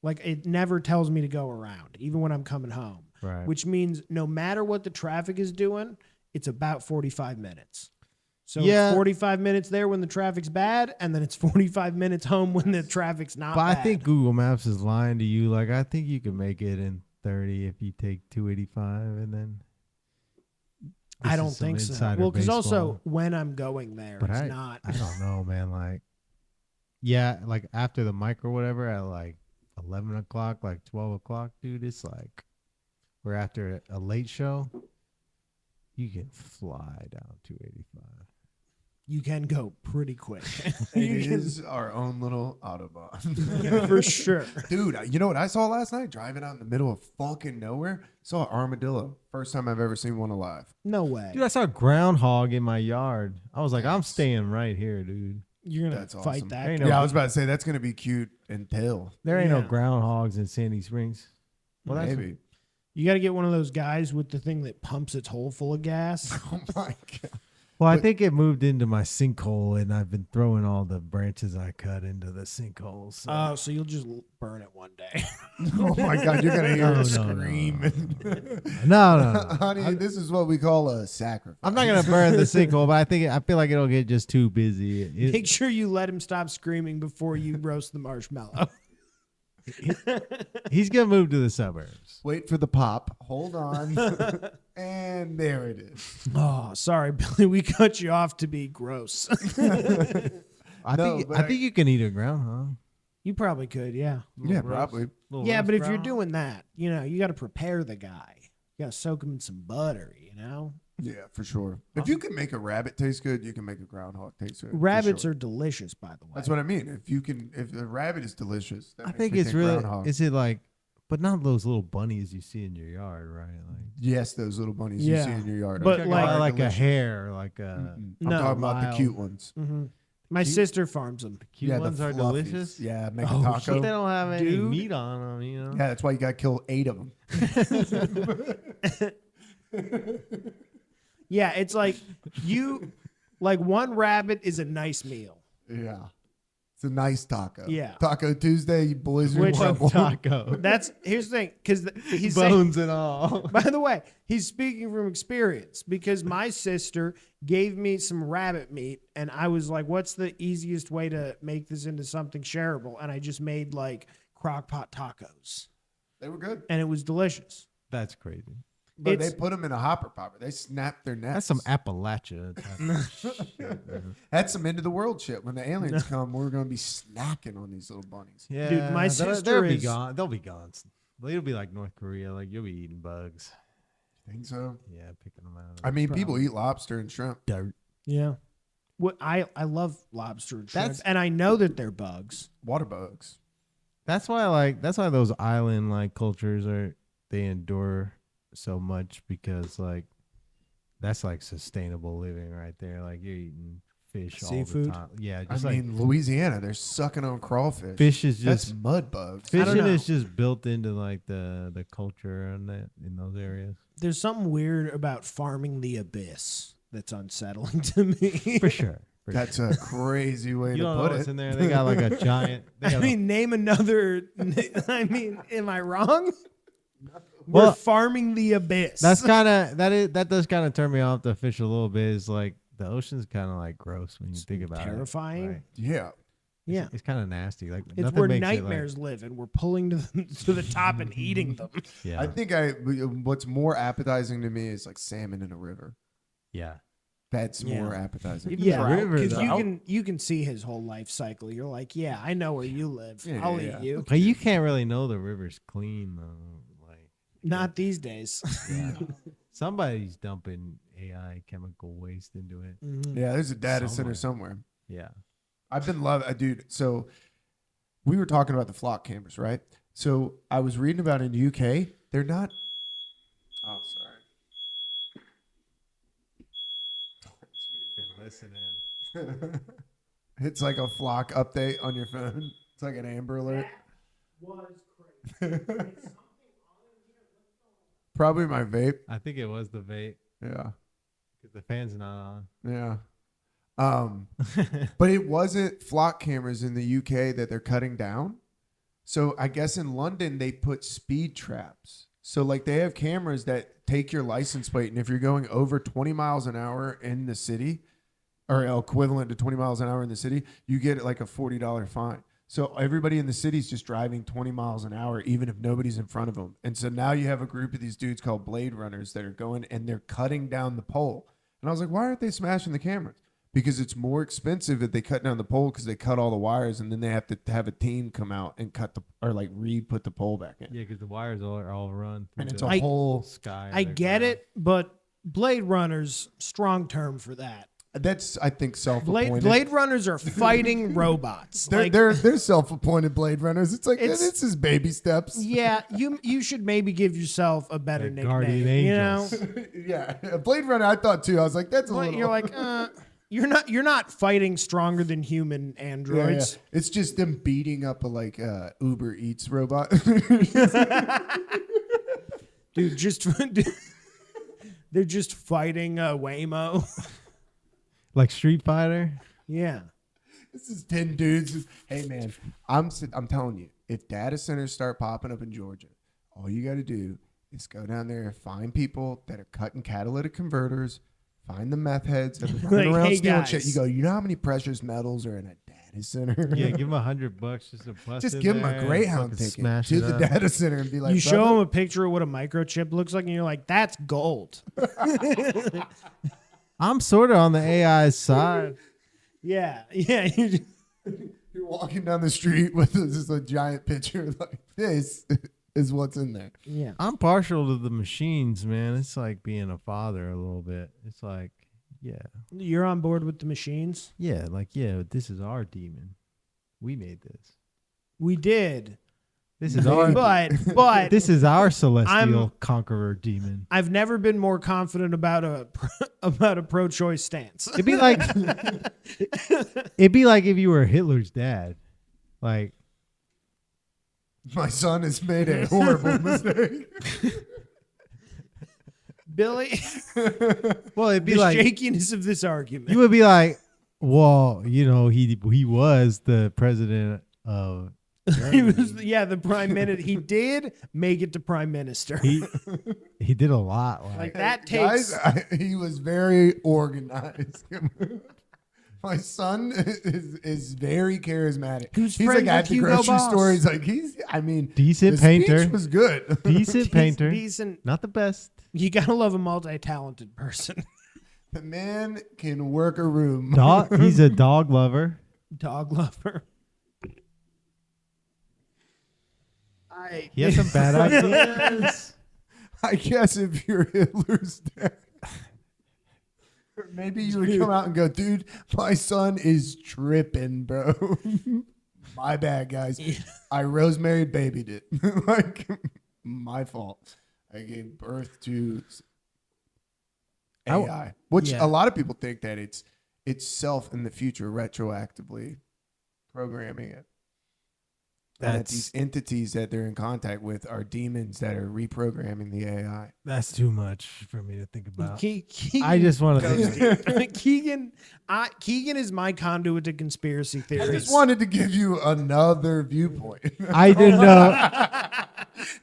Speaker 3: Like it never tells me to go around, even when I'm coming home.
Speaker 2: Right.
Speaker 3: Which means no matter what the traffic is doing, it's about 45 minutes. So
Speaker 2: Yeah.
Speaker 3: it's 45 minutes there when the traffic's bad, and then it's 45 minutes home when the traffic's not
Speaker 2: But
Speaker 3: bad.
Speaker 2: I think Google Maps is lying to you. Like I think you can make it in 30 if you take 285 and then.
Speaker 3: I
Speaker 2: This
Speaker 3: don't
Speaker 2: is some
Speaker 3: think so.
Speaker 2: insider
Speaker 3: Well, because also
Speaker 2: baseball.
Speaker 3: when I'm going there,
Speaker 2: But
Speaker 3: it's
Speaker 2: I
Speaker 3: not.
Speaker 2: don't know, man. Like, yeah, like after the mic or whatever at like 11 o'clock, like 12 o'clock, dude, it's like, or after a late show, you can fly down 285.
Speaker 3: You can go pretty quick.
Speaker 1: It
Speaker 3: You can-
Speaker 1: is our own little Autobahn.
Speaker 3: for sure.
Speaker 1: Dude, you know what I saw last night? Driving out in the middle of fucking nowhere. Saw an armadillo. First time I've ever seen one alive.
Speaker 3: No way.
Speaker 2: Dude, I saw a groundhog in my yard. I was like, I'm staying right here, dude.
Speaker 3: You're gonna
Speaker 1: That's
Speaker 3: fight
Speaker 1: awesome.
Speaker 3: that.
Speaker 2: Ain't
Speaker 3: guy.
Speaker 2: no-
Speaker 1: Yeah, I was about to say that's gonna be cute until
Speaker 2: There ain't no
Speaker 3: Yeah.
Speaker 2: groundhogs in Sandy Springs. Well, that's
Speaker 1: maybe.
Speaker 3: You got to get one of those guys with the thing that pumps its hole full of gas.
Speaker 1: Oh my god.
Speaker 2: Well, I
Speaker 1: But-
Speaker 2: think it moved into my sinkhole, and I've been throwing all the branches I cut into the sinkhole. So.
Speaker 3: Oh, so you'll just burn it one day.
Speaker 1: Oh my god, you're gonna hear
Speaker 2: No,
Speaker 1: her
Speaker 2: no,
Speaker 1: scream.
Speaker 2: no.
Speaker 1: Honey, this is what we call a sacrifice.
Speaker 2: I'm not gonna burn the sinkhole, but I feel like it'll get just too busy.
Speaker 3: Make sure you let him stop screaming before you roast the marshmallow.
Speaker 2: He's gonna move to the suburbs.
Speaker 1: Wait for the pop. Hold on. And there it is.
Speaker 3: Oh, sorry, Billy. We cut you off to be gross.
Speaker 2: I think you can eat a groundhog.
Speaker 3: You probably could, yeah.
Speaker 1: Yeah, probably.
Speaker 3: Yeah, but if you're doing that, you got to prepare the guy. You got to soak him in some butter,
Speaker 1: Yeah, for sure. If you can make a rabbit taste good, you can make a groundhog taste good.
Speaker 3: Rabbits are delicious, by the way.
Speaker 1: That's what I mean. If the rabbit is delicious, that
Speaker 2: I
Speaker 1: makes
Speaker 2: think
Speaker 1: me
Speaker 2: it's really.
Speaker 1: groundhog.
Speaker 2: Is it like, but not those little bunnies you see in your yard, right? Like
Speaker 1: Yes, those little bunnies
Speaker 3: Yeah.
Speaker 1: you see in your yard.
Speaker 3: But
Speaker 1: I'm
Speaker 3: like-
Speaker 1: talking
Speaker 2: like a
Speaker 1: delicious.
Speaker 2: hare, like a
Speaker 1: I'm
Speaker 3: No,
Speaker 1: talking about the
Speaker 2: wild.
Speaker 1: cute ones.
Speaker 3: Mm-hmm. My sister farms them.
Speaker 2: cute
Speaker 1: Yeah,
Speaker 2: ones
Speaker 1: the
Speaker 2: are
Speaker 1: fluffies.
Speaker 2: delicious.
Speaker 1: Yeah, make a
Speaker 3: Oh,
Speaker 1: taco.
Speaker 2: But they don't have any
Speaker 3: Dude.
Speaker 2: meat on them,
Speaker 1: Yeah, that's why you got to kill 8 of them.
Speaker 3: Yeah, it's like one rabbit is a nice meal.
Speaker 1: Yeah. It's a nice taco.
Speaker 3: Yeah.
Speaker 1: Taco Tuesday, you boys are
Speaker 3: Which-
Speaker 1: want more.
Speaker 2: taco,
Speaker 3: Here's the thing, because he's saying,
Speaker 2: bones and all.
Speaker 3: by the way, he's speaking from experience because my sister gave me some rabbit meat and I was like, what's the easiest way to make this into something shareable? And I just made like crock pot tacos
Speaker 1: They were good.
Speaker 3: and it was delicious.
Speaker 2: That's crazy.
Speaker 1: But
Speaker 3: It's-
Speaker 1: they put them in a hopper popper. They snapped their necks.
Speaker 2: That's some Appalachia type of shit, man.
Speaker 1: That's some end of the world shit. When the aliens come, we're going to be snacking on these little bunnies.
Speaker 2: Yeah,
Speaker 3: Dude, my
Speaker 2: they'll
Speaker 3: sister
Speaker 2: be
Speaker 3: is-
Speaker 2: gone. They'll be gone. It'll be like North Korea. Like you'll be eating bugs.
Speaker 1: Think so?
Speaker 2: Yeah, picking them out.
Speaker 1: I mean, people eat lobster and shrimp.
Speaker 2: dirt.
Speaker 3: Yeah. What I love lobster and shrimp,
Speaker 2: That's-
Speaker 3: and I know that they're bugs.
Speaker 1: Water bugs.
Speaker 2: That's why those island like cultures they endure so much because like that's like sustainable living right there. Like you're eating fish all the
Speaker 3: Seafood?
Speaker 2: time. Yeah,
Speaker 1: I
Speaker 2: just
Speaker 1: mean, Louisiana, they're sucking on crawfish.
Speaker 2: fish is
Speaker 1: That's
Speaker 2: just
Speaker 1: mud bugs.
Speaker 3: I don't
Speaker 2: fishing
Speaker 3: know.
Speaker 2: is just built into like the culture and that in those areas.
Speaker 3: There's something weird about farming the abyss that's unsettling to me.
Speaker 2: For sure. For
Speaker 1: That's a crazy way
Speaker 2: you
Speaker 1: to
Speaker 2: don't know
Speaker 1: put
Speaker 2: what's
Speaker 1: it.
Speaker 2: in there. They got like a giant.
Speaker 3: I mean, name another. I mean, am I wrong?
Speaker 2: Well,
Speaker 3: We're farming the abyss.
Speaker 2: that's kind of that does kind of turn me off the fish a little bit. Is like the ocean's kind of like gross when you think about
Speaker 3: terrifying.
Speaker 2: it. Right?
Speaker 1: Yeah.
Speaker 3: Yeah.
Speaker 2: It's kind of nasty. Like
Speaker 3: It's
Speaker 2: nothing
Speaker 3: where
Speaker 2: makes
Speaker 3: nightmares live, and we're pulling to the top and eating them.
Speaker 2: It like, yeah,
Speaker 1: I think what's more appetizing to me is like salmon in a river.
Speaker 2: yeah.
Speaker 1: That's
Speaker 3: Yeah.
Speaker 1: more appetizing.
Speaker 2: Even
Speaker 3: Yeah,
Speaker 2: trout. River,
Speaker 3: because
Speaker 2: though.
Speaker 3: you can see his whole life cycle. You're like, yeah, I know where you live.
Speaker 1: Yeah,
Speaker 3: I'll
Speaker 1: yeah.
Speaker 3: eat you.
Speaker 2: But you can't really know the river's clean though. Like
Speaker 3: Not these days.
Speaker 2: yeah. Somebody's dumping AI chemical waste into it.
Speaker 3: Mhm.
Speaker 1: Yeah, there's a data center
Speaker 2: Somewhere.
Speaker 1: somewhere.
Speaker 2: Yeah.
Speaker 1: I've been dude. So we were talking about the flock cameras, right? So I was reading about in the UK. They're not. Oh, sorry.
Speaker 2: Listening.
Speaker 1: It's like a flock update on your phone. It's like an Amber Alert.
Speaker 3: Was crazy.
Speaker 1: Probably my vape.
Speaker 2: I think it was the vape
Speaker 1: Yeah.
Speaker 2: because the fan's not
Speaker 1: Yeah.
Speaker 2: on.
Speaker 1: But it wasn't flock cameras in the UK that they're cutting down. So I guess in London they put speed traps. So like they have cameras that take your license plate, and if you're going over 20 miles an hour in the city, or equivalent to 20 miles an hour in the city, you get like a $40 fine. So everybody in the city is just driving 20 miles an hour, even if nobody's in front of them. And so now you have a group of these dudes called Blade Runners that are going and they're cutting down the pole. And I was like, why aren't they smashing the cameras? Because it's more expensive if they cut down the pole because they cut all the wires and then they have to have a team come out and put the pole back in.
Speaker 2: Yeah, because the wires are all run through
Speaker 1: And it's
Speaker 2: the
Speaker 1: a whole.
Speaker 2: sky.
Speaker 3: I get it, but Blade Runners, strong term for that.
Speaker 1: That's, I think, self-appointed.
Speaker 3: Blade Runners are fighting robots.
Speaker 1: They're self-appointed Blade Runners. It's like
Speaker 3: It's-
Speaker 1: this is baby steps.
Speaker 3: Yeah, you should maybe give yourself a better
Speaker 2: The
Speaker 3: nickname.
Speaker 2: Guardian
Speaker 3: You
Speaker 2: Angels.
Speaker 3: know,
Speaker 1: Yeah, a Blade Runner. I thought too. I was like, that's a
Speaker 3: but
Speaker 1: little.
Speaker 3: you're like, you're not fighting stronger than human
Speaker 1: Yeah, yeah.
Speaker 3: androids.
Speaker 1: It's just them beating up a Uber Eats robot.
Speaker 3: Dude, they're just fighting Waymo.
Speaker 2: Like Street Fighter.
Speaker 3: Yeah.
Speaker 1: This is 10 dudes. Hey man, I'm telling you, if data centers start popping up in Georgia, all you got to do is go down there and find people that are cutting catalytic converters, find the meth heads that are running
Speaker 3: Like,
Speaker 1: around
Speaker 3: hey,
Speaker 1: stealing
Speaker 3: guys.
Speaker 1: shit. You go, you know how many precious metals are in a data data center.
Speaker 2: Yeah, give him $100 just to bust
Speaker 1: Just
Speaker 2: in
Speaker 1: give him
Speaker 2: there
Speaker 1: a
Speaker 2: and
Speaker 1: Greyhound
Speaker 2: fucking
Speaker 1: ticket
Speaker 2: smash
Speaker 1: to
Speaker 2: it
Speaker 1: the
Speaker 2: up.
Speaker 1: data center and be like,
Speaker 3: You show
Speaker 1: "Brother,
Speaker 3: him a picture of what a microchip looks like, and you're like, "That's gold."
Speaker 2: I'm sort of on the AI side.
Speaker 3: Yeah, yeah.
Speaker 1: You're walking down the street with just a giant picture like this is what's in there.
Speaker 3: Yeah.
Speaker 2: I'm partial to the machines, man. It's like being a father a little bit. It's like, yeah,
Speaker 3: You're on board with the machines?
Speaker 2: yeah, this is our demon. We made this.
Speaker 3: We did.
Speaker 2: This is our
Speaker 3: But
Speaker 2: this is our celestial conqueror demon.
Speaker 3: I've never been more confident about a pro-choice stance.
Speaker 2: It'd be like if you were Hitler's dad. Like,
Speaker 1: My son has made a horrible mistake.
Speaker 3: Billy,
Speaker 2: well, it'd be
Speaker 3: the
Speaker 2: like
Speaker 3: shakiness of this argument.
Speaker 2: you would be like, well, you know, he was the president of
Speaker 3: He was, the prime minister. He did make it to prime minister.
Speaker 2: he did a lot.
Speaker 3: Like that takes.
Speaker 1: Guys, he was very organized. My son is very charismatic.
Speaker 3: Who's
Speaker 1: he's
Speaker 3: friends
Speaker 1: like at
Speaker 3: with
Speaker 1: the
Speaker 3: Hugo
Speaker 1: grocery
Speaker 3: Boss?
Speaker 1: store. He's like
Speaker 2: Decent
Speaker 1: the
Speaker 2: painter.
Speaker 1: speech was good.
Speaker 2: decent painter,
Speaker 3: Decent.
Speaker 2: not the best.
Speaker 3: You gotta love a multi-talented person.
Speaker 1: The man can work a room.
Speaker 2: He's a dog lover.
Speaker 3: Dog lover.
Speaker 2: He has some bad ideas.
Speaker 1: I guess if you're Hitler's dad, or maybe you would come out and go, dude, my son is tripping, bro. My bad, guys. I Rosemary babied it. Like, my fault. I gave birth to AI, which
Speaker 3: Yeah.
Speaker 1: a lot of people think that it's self in the future retroactively programming it. And that these entities that they're in contact with are demons that are reprogramming the AI.
Speaker 2: That's too much for me to think about.
Speaker 3: Keegan
Speaker 2: I just want to
Speaker 3: goes
Speaker 2: think.
Speaker 3: deep. Keegan is my conduit to conspiracy
Speaker 1: I
Speaker 3: theories.
Speaker 1: just wanted to give you another viewpoint.
Speaker 2: I didn't know.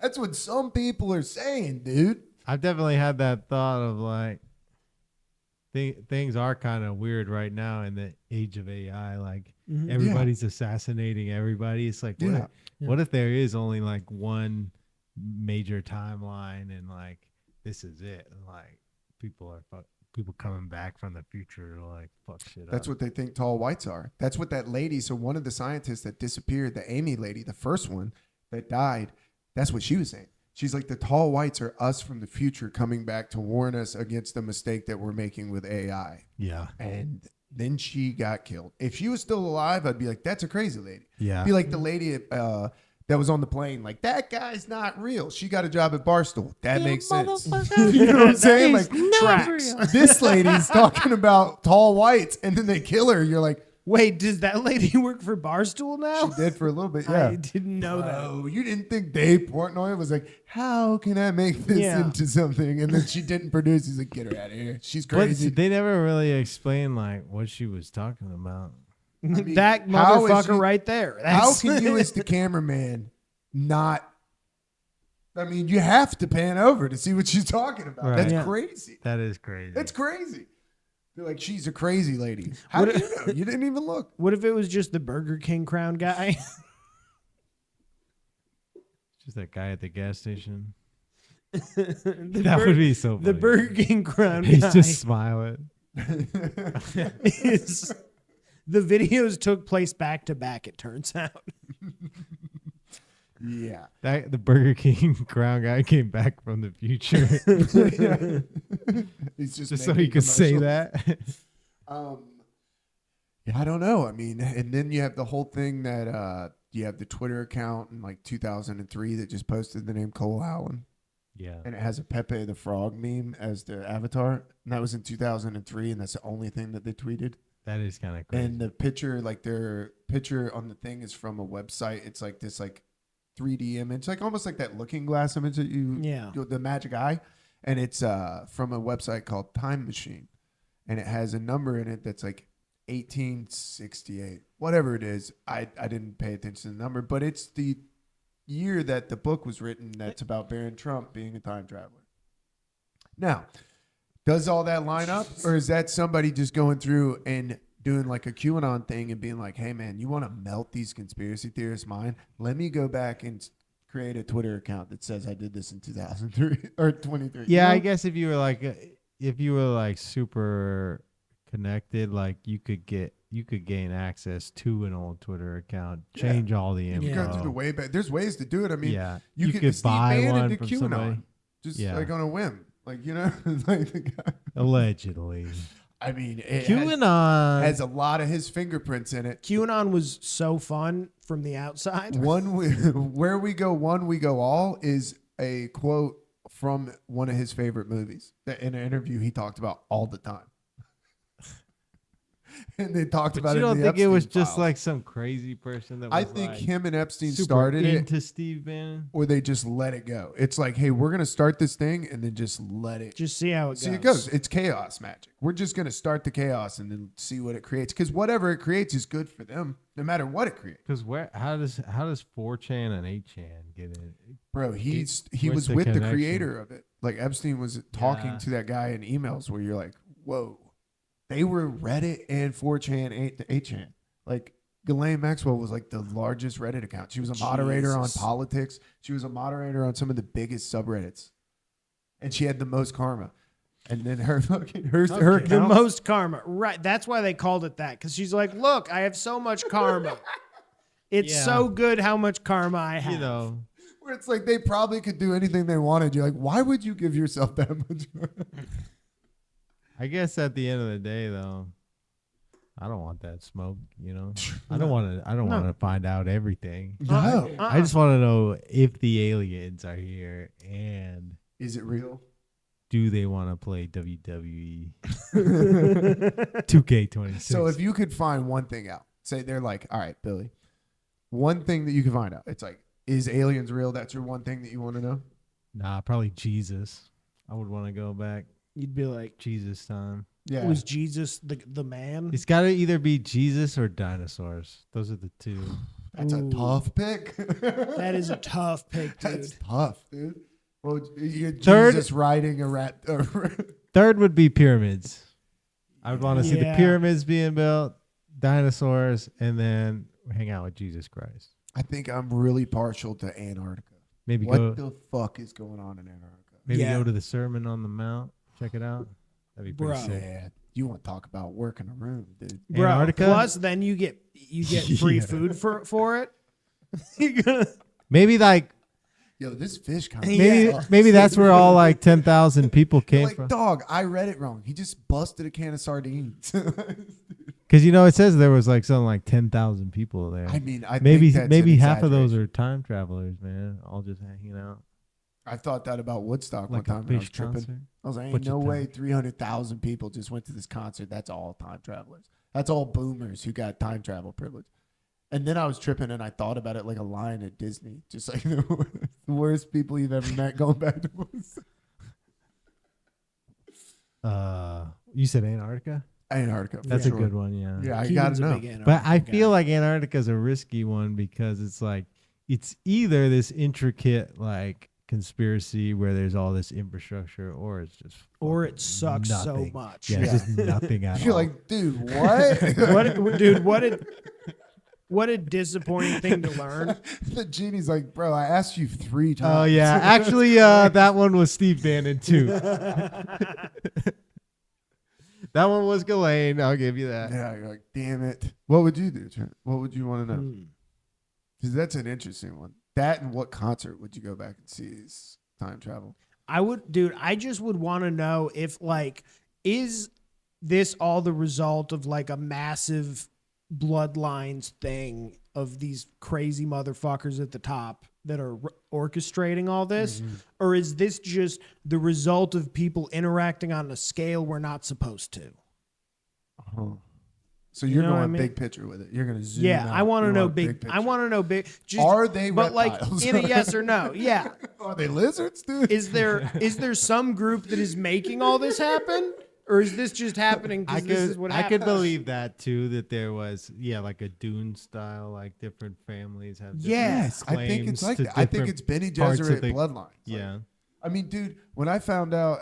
Speaker 1: That's what some people are saying, dude.
Speaker 2: I've definitely had that thought of like, things are kind of weird right now in the age of AI. Like everybody's assassinating everybody. It's like, what if there is only like one major timeline and like this is it? And like people coming back from the future to like fuck shit
Speaker 1: That's
Speaker 2: up.
Speaker 1: what they think tall whites are. That's what that lady. So one of the scientists that disappeared, the Amy lady, the first one that died, that's what she was saying. She's like, the tall whites are us from the future coming back to warn us against the mistake that we're making with AI.
Speaker 2: Yeah.
Speaker 1: And then she got killed. If she was still alive, I'd be like, that's a crazy lady.
Speaker 2: Yeah.
Speaker 1: Be like the lady that was on the plane. Like, that guy's not real. She got a job at Barstool. That makes sense. You know what I'm saying? Like,
Speaker 3: tracks.
Speaker 1: this lady's talking about tall whites, and then they kill her. You're like,
Speaker 3: Wait, does that lady work for Barstool now?
Speaker 1: she did for a little bit, yeah.
Speaker 3: I didn't know that.
Speaker 1: Oh, you didn't think Dave Portnoy was like, how can I make this into something? And then she didn't produce. He's like, get her out of here. She's crazy.
Speaker 2: But they never really explained like what she was talking about.
Speaker 1: mean,
Speaker 3: That
Speaker 1: how is
Speaker 3: motherfucker
Speaker 1: you-
Speaker 3: right there.
Speaker 1: How
Speaker 3: That's-
Speaker 1: can you, as the cameraman, not? I mean, you have to pan over to see what she's talking about.
Speaker 2: Right.
Speaker 1: That's
Speaker 3: Yeah.
Speaker 1: crazy.
Speaker 2: That is crazy.
Speaker 1: That's crazy. They're like, she's a crazy lady. How do you know? You didn't even look.
Speaker 3: What if it was just the Burger King crown guy?
Speaker 2: Just that guy at the gas station.
Speaker 3: The
Speaker 2: That would be so funny.
Speaker 3: The Burger King crown
Speaker 2: He's
Speaker 3: guy.
Speaker 2: just smiling.
Speaker 3: is the videos took place back to back, it turns out.
Speaker 1: Yeah.
Speaker 2: The Burger King crown guy came back from the future
Speaker 1: He's just
Speaker 2: just so
Speaker 1: making
Speaker 2: he could say
Speaker 1: commercials.
Speaker 2: that.
Speaker 1: Yeah, I don't know. I mean, and then you have the whole thing that you have the Twitter account in like 2003 that just posted the name Cole Allen.
Speaker 2: Yeah.
Speaker 1: And it has a Pepe the Frog meme as the avatar. And that was in 2003, and that's the only thing that they tweeted.
Speaker 2: That is kind of crazy.
Speaker 1: And the picture, like their picture on the thing is from a website. It's like this like 3D image, like almost like that Looking Glass image that the Magic Eye. And it's from a website called Time Machine. And it has a number in it that's like 1868, whatever it is. I didn't pay attention to the number, but it's the year that the book was written that's about Baron Trump being a time traveler. Now, does all that line up, or is that somebody just going through and doing like a QAnon thing and being like, hey man, you want to melt these conspiracy theorists' mind? Let me go back and create a Twitter account that says I did this in 2003 or 23.
Speaker 2: Yeah,
Speaker 1: You know?
Speaker 2: I guess if you were like super connected, like you could gain access to an old Twitter account, change all the info.
Speaker 1: You go through the way back. There's ways to do it. I mean,
Speaker 2: yeah,
Speaker 1: you
Speaker 2: could
Speaker 1: Steve
Speaker 2: buy
Speaker 1: Bannon
Speaker 2: one
Speaker 1: to
Speaker 2: from
Speaker 1: QAnon,
Speaker 2: somebody.
Speaker 1: just
Speaker 2: Yeah.
Speaker 1: like on a whim, like like the guy.
Speaker 2: Allegedly.
Speaker 1: I mean, it
Speaker 2: QAnon
Speaker 1: has a lot of his fingerprints in it.
Speaker 3: QAnon was so fun from the outside.
Speaker 1: Where we go one, we go all is a quote from one of his favorite movies that in an interview he talked about all the time. And they talked
Speaker 2: But
Speaker 1: about
Speaker 2: you
Speaker 1: it.
Speaker 2: don't
Speaker 1: in the
Speaker 2: think it was
Speaker 1: Epstein
Speaker 2: just
Speaker 1: files.
Speaker 2: like some crazy person that was
Speaker 1: I think
Speaker 2: like
Speaker 1: him and Epstein
Speaker 2: super
Speaker 1: started it,
Speaker 2: into Steve Bannon?
Speaker 1: or they just let it go. It's like, hey, we're gonna start this thing and then just let it.
Speaker 3: Just see how it
Speaker 1: See,
Speaker 3: goes.
Speaker 1: it goes. It's chaos magic. We're just gonna start the chaos and then see what it creates. Because whatever it creates is good for them, no matter what it creates.
Speaker 2: Because how does 4chan and 8chan get in?
Speaker 1: Bro, he
Speaker 2: what's
Speaker 1: was
Speaker 2: the
Speaker 1: with the
Speaker 2: connection?
Speaker 1: creator of it. Like Epstein was talking
Speaker 2: Yeah.
Speaker 1: to that guy in emails where you're like, whoa. They were Reddit and 4chan, 8chan. Like Ghislaine Maxwell was like the largest Reddit account. She was a moderator on
Speaker 3: Jesus.
Speaker 1: politics. She was a moderator on some of the biggest subreddits. And she had the most karma. And then her fucking her
Speaker 3: The
Speaker 1: account,
Speaker 3: most karma. Right. That's why they called it that. Because she's like, look, I have so much karma. It's
Speaker 2: Yeah.
Speaker 3: so good how much karma I have.
Speaker 2: You know,
Speaker 1: where it's like they probably could do anything they wanted. You're like, why would you give yourself that much?
Speaker 2: I guess at the end of the day, though, I don't want that smoke. You know, I don't want to. I don't
Speaker 3: No.
Speaker 2: want to find out everything.
Speaker 1: No.
Speaker 2: I just want to know if the aliens are here and
Speaker 1: Is it real?
Speaker 2: do they want to play WWE 2K26.
Speaker 1: So if you could find one thing out, say they're like, all right, Billy, one thing that you can find out. It's like, is aliens real? That's your one thing that you want to know?
Speaker 2: nah, probably Jesus. I would want to go back
Speaker 3: You'd be like,
Speaker 2: Jesus time.
Speaker 1: Yeah.
Speaker 3: was Jesus the man?
Speaker 2: It's got to either be Jesus or dinosaurs. Those are the two.
Speaker 1: That's a
Speaker 3: Ooh.
Speaker 1: tough pick.
Speaker 3: That is a tough pick, dude.
Speaker 1: That's tough, dude. Well, you get
Speaker 2: Third-
Speaker 1: Jesus riding a rat.
Speaker 2: Third would be pyramids. I would want to see the
Speaker 3: Yeah.
Speaker 2: pyramids being built, dinosaurs, and then hang out with Jesus Christ.
Speaker 1: I think I'm really partial to Antarctica.
Speaker 2: Maybe
Speaker 1: What
Speaker 2: go.
Speaker 1: the fuck is going on in Antarctica?
Speaker 2: Maybe
Speaker 3: Yeah.
Speaker 2: go to the Sermon on the Mount. Check it out. That'd be pretty
Speaker 3: Bro.
Speaker 2: sick.
Speaker 1: Yeah, you want to talk about working a room, dude.
Speaker 3: Bro,
Speaker 2: Antarctica?
Speaker 3: plus then you get free
Speaker 2: Yeah.
Speaker 3: food for it. You're gonna-
Speaker 2: Maybe like
Speaker 1: Yo, this fish kind
Speaker 3: Yeah.
Speaker 2: maybe that's where all like 10,000 people came
Speaker 1: like,
Speaker 2: from.
Speaker 1: dog, I read it wrong. He just busted a can of sardines.
Speaker 2: Because it says there was like something like 10,000 people there.
Speaker 1: I mean, I
Speaker 2: maybe
Speaker 1: think that's an
Speaker 2: half of those
Speaker 1: exaggeration.
Speaker 2: are time travelers, man. All just hanging out
Speaker 1: I thought that about Woodstock
Speaker 2: like
Speaker 1: one
Speaker 2: a
Speaker 1: time when I was
Speaker 2: fish
Speaker 1: tripping.
Speaker 2: concert.
Speaker 1: I was like, ain't
Speaker 2: Bunch of
Speaker 1: no way
Speaker 2: time.
Speaker 1: 300,000 people just went to this concert. That's all time travelers. That's all boomers who got time travel privilege. And then I was tripping and I thought about it like a line at Disney. Just like the worst people you've ever met going back to Woodstock.
Speaker 2: You said Antarctica?
Speaker 1: Antarctica. for
Speaker 2: That's
Speaker 1: sure.
Speaker 2: a good one, yeah.
Speaker 1: Yeah, I
Speaker 3: Keegan's
Speaker 1: got to
Speaker 3: a
Speaker 1: know.
Speaker 3: big
Speaker 2: But I
Speaker 3: Antarctica
Speaker 2: feel
Speaker 3: guy.
Speaker 2: like Antarctica's a risky one because it's like it's either this intricate like conspiracy where there's all this infrastructure, or it's just
Speaker 3: or
Speaker 2: fucking
Speaker 3: it sucks
Speaker 2: nothing.
Speaker 3: so much.
Speaker 2: Yeah, it's just nothing at
Speaker 1: You're
Speaker 2: all.
Speaker 1: like, dude, what?
Speaker 3: What a disappointing thing to learn.
Speaker 1: The genie's like, bro, I asked you 3 times.
Speaker 2: Oh yeah, actually, that one was Steve Bannon too. That one was Ghislaine. I'll give you that.
Speaker 1: Yeah, you're like, damn it. What would you do, Trent? What would you want to know?
Speaker 3: Hmm.
Speaker 1: Because that's an interesting one. That and what concert would you go back and see is time travel?
Speaker 3: I just would want to know if is this all the result of like a massive bloodlines thing of these crazy motherfuckers at the top that are orchestrating all this? Or is this just the result of people interacting on a scale we're not supposed to?
Speaker 1: So you're
Speaker 3: know what
Speaker 1: going
Speaker 3: I mean?
Speaker 1: big picture with it. You're going to zoom
Speaker 3: Yeah,
Speaker 1: out.
Speaker 3: I want to
Speaker 1: You
Speaker 3: know
Speaker 1: a
Speaker 3: big.
Speaker 1: picture.
Speaker 3: I want to know big. Just,
Speaker 1: Are they
Speaker 3: but
Speaker 1: reptiles?
Speaker 3: like in a yes or no? Yeah.
Speaker 1: Are they lizards, dude?
Speaker 3: Is there some group that is making all this happen, or is this just happening
Speaker 2: I
Speaker 3: because this is
Speaker 2: could
Speaker 3: what
Speaker 2: I
Speaker 3: happens?
Speaker 2: could believe that too. That there was like a Dune style, like different families have. different
Speaker 3: Yes,
Speaker 1: I think it's
Speaker 2: claims
Speaker 1: like
Speaker 2: to
Speaker 1: that. I think
Speaker 2: different
Speaker 1: it's Benny
Speaker 2: parts of
Speaker 1: Gesserit
Speaker 2: the-
Speaker 1: bloodlines.
Speaker 2: Yeah.
Speaker 1: I mean, dude, when I found out,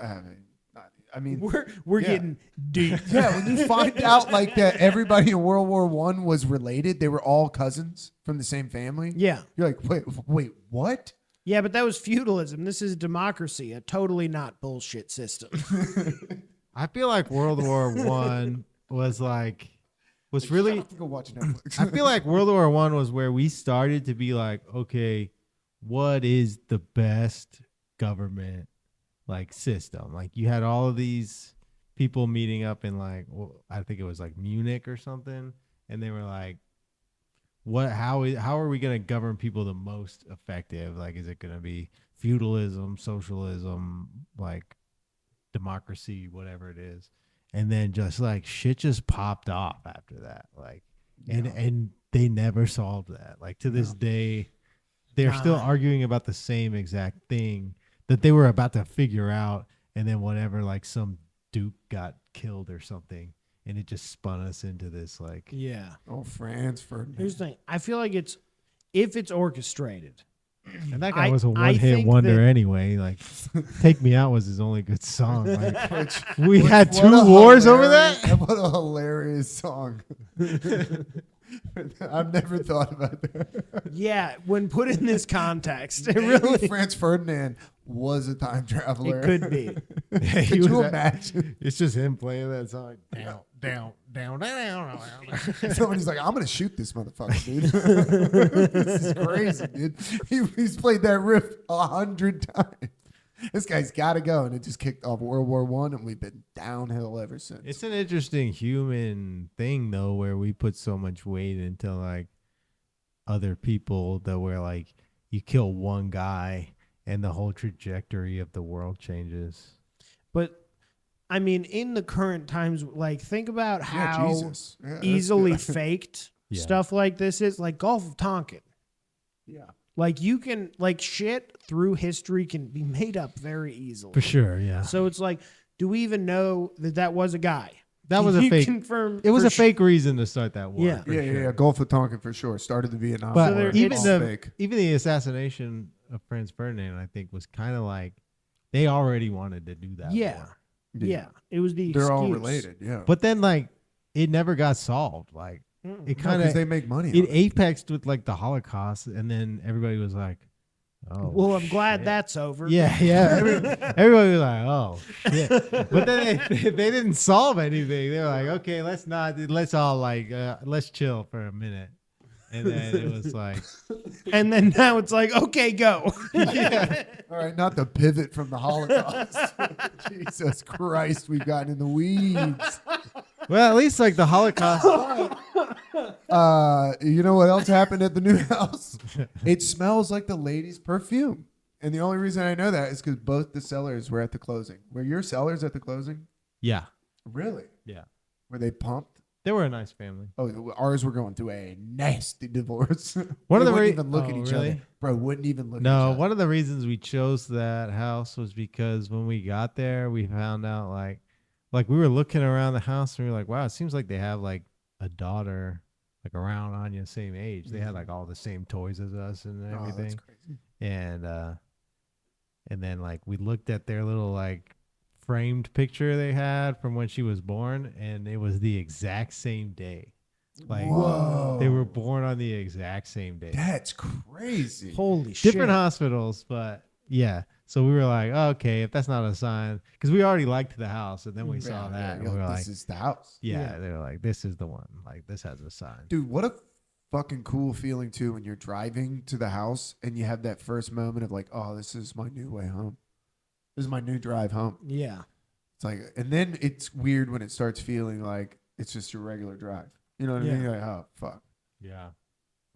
Speaker 1: I mean,
Speaker 3: we're
Speaker 1: yeah.
Speaker 3: getting deep.
Speaker 1: yeah, when you find out like that everybody in World War I was related, they were all cousins from the same family.
Speaker 3: Yeah.
Speaker 1: You're like, wait, what?
Speaker 3: Yeah, but that was feudalism. This is democracy, a totally not bullshit system.
Speaker 2: I feel like World War One was really.
Speaker 1: Go watch Netflix.
Speaker 2: I feel like World War One was where we started to be like, okay, what is the best government like system? Like you had all of these people meeting up in like, well, I think it was like Munich or something, and they were like, how are we going to govern people the most effective? Like, is it going to be feudalism, socialism, like democracy, whatever it is? And then just like shit just popped off after that. Like, and they never solved that. Like to this day, they're still arguing about the same exact thing that they were about to figure out. And then whatever, like some duke got killed or something. And it just spun us into this like.
Speaker 3: Yeah.
Speaker 1: Oh, Franz Ferdinand.
Speaker 3: Here's the thing. I feel like if it's orchestrated.
Speaker 2: And that guy was a
Speaker 3: I
Speaker 2: one-hit
Speaker 3: think
Speaker 2: wonder
Speaker 3: that-
Speaker 2: anyway. Like, "Take Me Out" was his only good song. Like, we
Speaker 1: What-
Speaker 2: had
Speaker 1: what
Speaker 2: two
Speaker 1: a
Speaker 2: wars over
Speaker 1: hilarious-
Speaker 2: that.
Speaker 1: What a hilarious song. I've never thought about that.
Speaker 3: Yeah, when put in this context, it
Speaker 1: Maybe
Speaker 3: really
Speaker 1: Franz Ferdinand was a time traveler.
Speaker 3: it could be.
Speaker 2: He
Speaker 1: Could
Speaker 2: was
Speaker 1: you
Speaker 2: at-
Speaker 1: imagine?
Speaker 2: It's just him playing that song. Down, down, down, down, down.
Speaker 1: Somebody's like, I'm going to shoot this motherfucker, dude. This is crazy, dude. He's played that riff 100 times. This guy's got to go. And it just kicked off World War I, and we've been downhill ever since.
Speaker 2: It's an interesting human thing, though, where we put so much weight into like other people that we're like, you kill one guy and the whole trajectory of the world changes.
Speaker 3: But I mean, in the current times, like think about
Speaker 1: Yeah,
Speaker 3: how
Speaker 1: Jesus. Yeah, that's
Speaker 3: easily
Speaker 1: good.
Speaker 3: faked
Speaker 2: Yeah.
Speaker 3: stuff like this is. Like Gulf of Tonkin.
Speaker 1: Yeah.
Speaker 3: Like you can like shit through history can be made up very easily.
Speaker 2: For sure, yeah.
Speaker 3: So it's like, do we even know that was a guy?
Speaker 2: That was a
Speaker 3: You
Speaker 2: fake.
Speaker 3: confirm
Speaker 2: It was
Speaker 3: for
Speaker 2: a fake reason to start that war.
Speaker 3: Yeah.
Speaker 2: for
Speaker 1: Yeah,
Speaker 2: sure.
Speaker 1: yeah. Gulf of Tonkin for sure. Started the Vietnam
Speaker 2: But
Speaker 3: So
Speaker 1: War.
Speaker 3: there-
Speaker 2: even
Speaker 3: it's
Speaker 1: All
Speaker 2: the
Speaker 1: fake.
Speaker 2: even the assassination of Franz Ferdinand, I think, was kind of like they already wanted to do that.
Speaker 3: Yeah.
Speaker 2: war.
Speaker 3: Yeah. It was the
Speaker 1: They're all
Speaker 3: excuse.
Speaker 1: related. Yeah.
Speaker 2: But then like it never got solved. Like
Speaker 3: Mm.
Speaker 2: it
Speaker 1: No,
Speaker 2: kind
Speaker 1: 'cause
Speaker 2: of
Speaker 1: they make money.
Speaker 2: it
Speaker 1: on it.
Speaker 2: apexed with like the Holocaust, and then everybody was like, "Oh,
Speaker 3: Well, I'm glad
Speaker 2: shit.
Speaker 3: that's over.
Speaker 2: Yeah, yeah. Everybody was like, "Oh, shit!" But then they didn't solve anything. They were like, "Okay, let's all like let's chill for a minute," and then it was like,
Speaker 3: And then now it's like, okay, go.
Speaker 1: All right, not the pivot from the Holocaust. Jesus Christ, we've gotten in the weeds.
Speaker 2: well, at least like the Holocaust.
Speaker 1: You know what else happened at the new house? It smells like the lady's perfume. And the only reason I know that is because both the sellers were at the closing. Were your sellers at the closing?
Speaker 2: Yeah,
Speaker 1: Really?
Speaker 2: yeah.
Speaker 1: Were they pumped?
Speaker 2: They were a nice family.
Speaker 1: Oh, ours were going through a nasty divorce.
Speaker 2: One of
Speaker 1: They
Speaker 2: the
Speaker 1: wouldn't even look at
Speaker 2: oh,
Speaker 1: each
Speaker 2: really?
Speaker 1: other. Bro, wouldn't even look at
Speaker 2: No,
Speaker 1: each other.
Speaker 2: one of the reasons we chose that house was because when we got there, we found out like we were looking around the house and we were like, wow, it seems like they have like a daughter like around Anya's same age. They had like all the same toys as us and
Speaker 1: Oh, that's
Speaker 2: everything.
Speaker 1: crazy.
Speaker 2: And then like we looked at their little like framed picture they had from when she was born, and it was the exact same day. Like
Speaker 1: Whoa.
Speaker 2: they were born on the exact same day.
Speaker 1: That's crazy.
Speaker 3: Holy shit.
Speaker 2: Different hospitals, but yeah. So we were like, oh, okay, if that's not a sign, because we already liked the house, and then we saw that, and
Speaker 1: you're
Speaker 2: we were
Speaker 1: like,
Speaker 2: like,
Speaker 1: this is the house.
Speaker 2: yeah, they were like, this is the one. Like this has a sign.
Speaker 1: Dude, what a fucking cool feeling too when you're driving to the house and you have that first moment of like, oh, this is my new way home. This is my new drive home.
Speaker 3: Yeah.
Speaker 1: It's like, and then it's weird when it starts feeling like it's just your regular drive. You know what I mean?
Speaker 3: Yeah.
Speaker 1: You're like, oh, fuck.
Speaker 2: Yeah.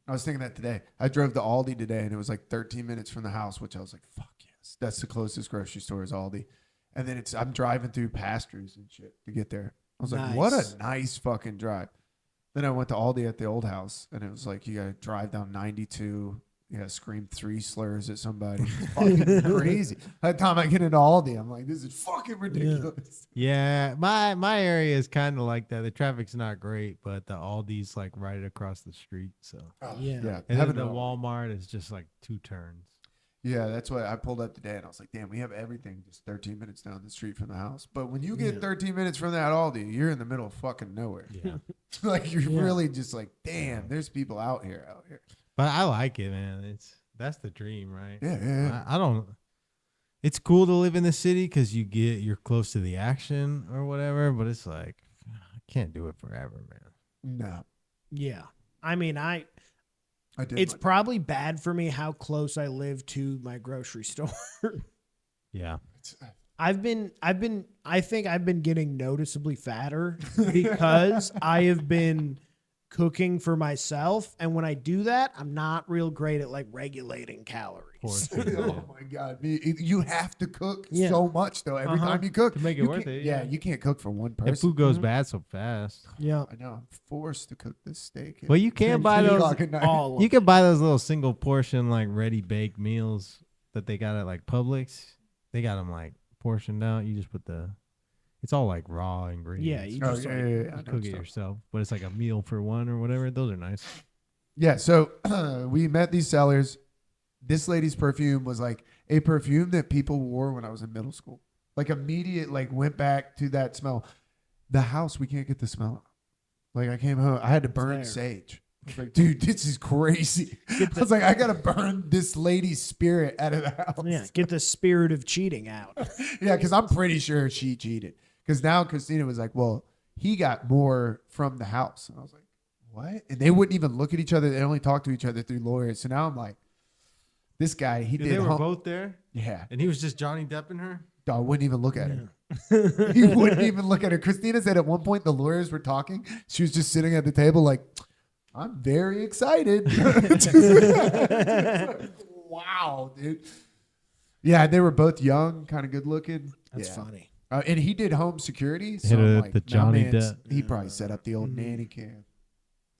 Speaker 1: I was thinking that today. I drove to Aldi today and it was like 13 minutes from the house, which I was like, fuck yes. That's the closest grocery store is Aldi. And then I'm driving through pastures and shit to get there. I was like, what
Speaker 3: Nice.
Speaker 1: a nice fucking drive. Then I went to Aldi at the old house and it was like, you got to drive down 92. You got to scream 3 slurs at somebody. It's fucking crazy. By the time I get into Aldi, I'm like, this is fucking ridiculous.
Speaker 2: Yeah, my area is kind of like that. The traffic's not great, but the Aldi's like right across the street. So
Speaker 1: Oh,
Speaker 3: Yeah.
Speaker 1: yeah.
Speaker 2: and then
Speaker 1: Having
Speaker 2: the
Speaker 1: an Aldi.
Speaker 2: Walmart is just like 2 turns.
Speaker 1: Yeah, that's what I pulled up today, and I was like, damn, we have everything just 13 minutes down the street from the house. But when you get 13 minutes from that Aldi, you're in the middle of fucking nowhere.
Speaker 2: Yeah.
Speaker 1: Like, you're really just like, damn, there's people out here.
Speaker 2: But I like it, man. That's the dream, right?
Speaker 1: Yeah.
Speaker 2: I don't. It's cool to live in the city because you're close to the action or whatever. But it's like I can't do it forever, man.
Speaker 1: No.
Speaker 3: Yeah. I mean,
Speaker 1: I did.
Speaker 3: it's probably bad for me how close I live to my grocery store.
Speaker 2: Yeah.
Speaker 3: I think I've been getting noticeably fatter because I have been cooking for myself. And when I do that, I'm not real great at like regulating calories.
Speaker 1: Oh my God. You have to cook
Speaker 3: Yeah.
Speaker 1: so much, though, every time you cook.
Speaker 2: To make it worth it,
Speaker 1: Yeah,
Speaker 2: yeah.
Speaker 1: you can't cook for one person.
Speaker 2: And food goes bad so fast.
Speaker 3: Yeah.
Speaker 1: I know. I'm forced to cook this steak.
Speaker 2: Well, you can buy those.
Speaker 3: All
Speaker 2: You can buy those little single portion like ready baked meals that they got at like Publix. They got them like portioned out. You just put it's all like raw ingredients.
Speaker 3: Yeah, you
Speaker 1: Oh,
Speaker 3: just
Speaker 1: yeah,
Speaker 3: like,
Speaker 1: yeah, yeah.
Speaker 2: You cook it yourself, but it's like a meal for one or whatever. Those are nice.
Speaker 1: Yeah, so we met these sellers. This lady's perfume was like a perfume that people wore when I was in middle school. Like immediate, like went back to that smell. The house, we can't get the smell out. Like I came home, I had to burn sage. I was like, dude, this is crazy. I was like, I gotta burn this lady's spirit out of the house.
Speaker 3: yeah, get the spirit of cheating out.
Speaker 1: Yeah, because I'm pretty sure she cheated. Because now Christina was like, well, he got more from the house. And I was like, what? And they wouldn't even look at each other. They only talk to each other through lawyers. So now I'm like, this guy, he did.
Speaker 2: They were both there,
Speaker 1: Yeah.
Speaker 2: and he was just Johnny Depping her.
Speaker 1: I wouldn't even look at her. He wouldn't even look at her. Christina said at one point the lawyers were talking. She was just sitting at the table like, I'm very excited. Wow, dude. Yeah, they were both young, kind of good looking.
Speaker 3: That's funny.
Speaker 1: And he did home security. So
Speaker 2: Hit
Speaker 1: I'm
Speaker 2: up
Speaker 1: like,
Speaker 2: the
Speaker 1: my
Speaker 2: Johnny
Speaker 1: man's-
Speaker 2: Depp.
Speaker 1: He probably set up the old nanny cam.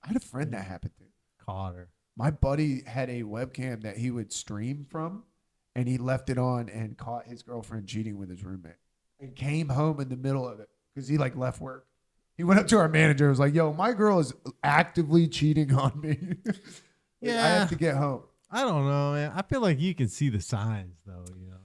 Speaker 1: I had a friend that happened to.
Speaker 2: Caught her.
Speaker 1: My buddy had a webcam that he would stream from, and he left it on and caught his girlfriend cheating with his roommate and came home in the middle of it because he like left work. He went up to our manager and was like, yo, my girl is actively cheating on me. Like,
Speaker 2: Yeah.
Speaker 1: I have to get home.
Speaker 2: I don't know, man. I feel like you can see the signs, though. You know.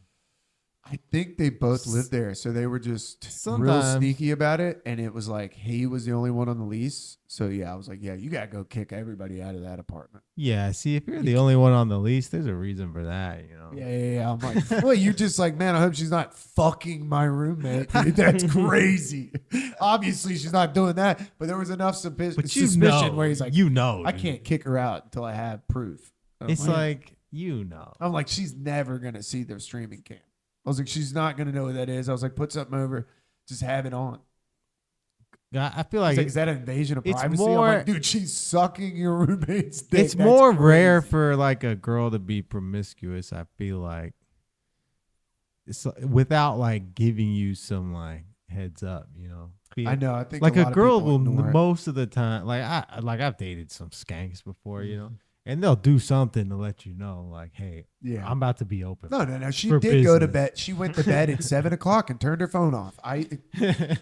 Speaker 1: I think they both lived there, so they were just real
Speaker 2: Sometimes.
Speaker 1: sneaky about it. And it was like he was the only one on the lease. So yeah, I was like, yeah, you gotta go kick everybody out of that apartment.
Speaker 2: Yeah. See, if you're the only one on the lease, there's a reason for that. You know.
Speaker 1: Yeah. I'm like, well, you're just like, man, I hope she's not fucking my roommate. Dude, that's crazy. Obviously, she's not doing that. But there was enough
Speaker 2: But you
Speaker 1: suspicion
Speaker 2: know,
Speaker 1: where he's like, I
Speaker 2: dude.
Speaker 1: can't kick her out until I have proof. And I'm
Speaker 2: It's like you know.
Speaker 1: I'm like, she's never gonna see their streaming cam. I was like, she's not gonna know what that is. I was like, put something over, just have it on.
Speaker 2: I feel
Speaker 1: He's
Speaker 2: like
Speaker 1: like, is that an invasion of
Speaker 2: it's
Speaker 1: privacy?
Speaker 2: more-
Speaker 1: I'm like, dude, she's sucking your roommate's dick.
Speaker 2: it's
Speaker 1: That's
Speaker 2: more
Speaker 1: crazy.
Speaker 2: rare for like a girl to be promiscuous. I feel like it's without like giving you some like heads up. You know.
Speaker 1: I know. I think
Speaker 2: Like
Speaker 1: a,
Speaker 2: a
Speaker 1: lot of
Speaker 2: girl
Speaker 1: people
Speaker 2: will
Speaker 1: ignore it.
Speaker 2: most of the time. I've dated some skanks before. You
Speaker 1: Mm-hmm.
Speaker 2: know. And they'll do something to let you know, like, hey,
Speaker 1: Yeah.
Speaker 2: I'm about to be open.
Speaker 1: No. She
Speaker 2: for
Speaker 1: did go to
Speaker 2: business.
Speaker 1: bed. She went to bed at 7:00 and turned her phone off.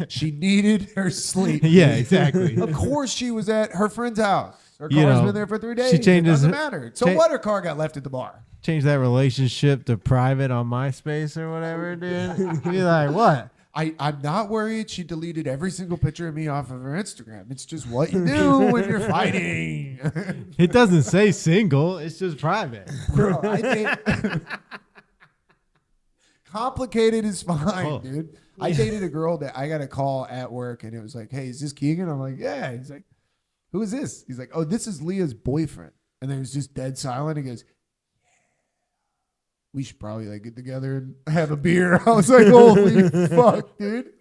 Speaker 1: She needed her sleep.
Speaker 2: Yeah, exactly.
Speaker 1: Of course, she was at her friend's house. Her
Speaker 2: You
Speaker 1: car's
Speaker 2: know,
Speaker 1: been there for 3 days.
Speaker 2: she changes
Speaker 1: It doesn't
Speaker 2: her-
Speaker 1: matter. So what? Her car got left at the bar.
Speaker 2: Change that relationship to private on MySpace or whatever, dude. You're like, what?
Speaker 1: I'm not worried. She deleted every single picture of me off of her Instagram. It's just what you do when you're fighting.
Speaker 2: It doesn't say single. It's just private.
Speaker 1: Bro, I think complicated is fine,
Speaker 2: Oh.
Speaker 1: dude. I dated a girl that I got a call at work, and it was like, hey, is this Keegan? I'm like, yeah. He's like, who is this? He's like, oh, this is Leah's boyfriend. And then it was just dead silent. He goes, we should probably like get together and have a beer. I was like, holy fuck, dude.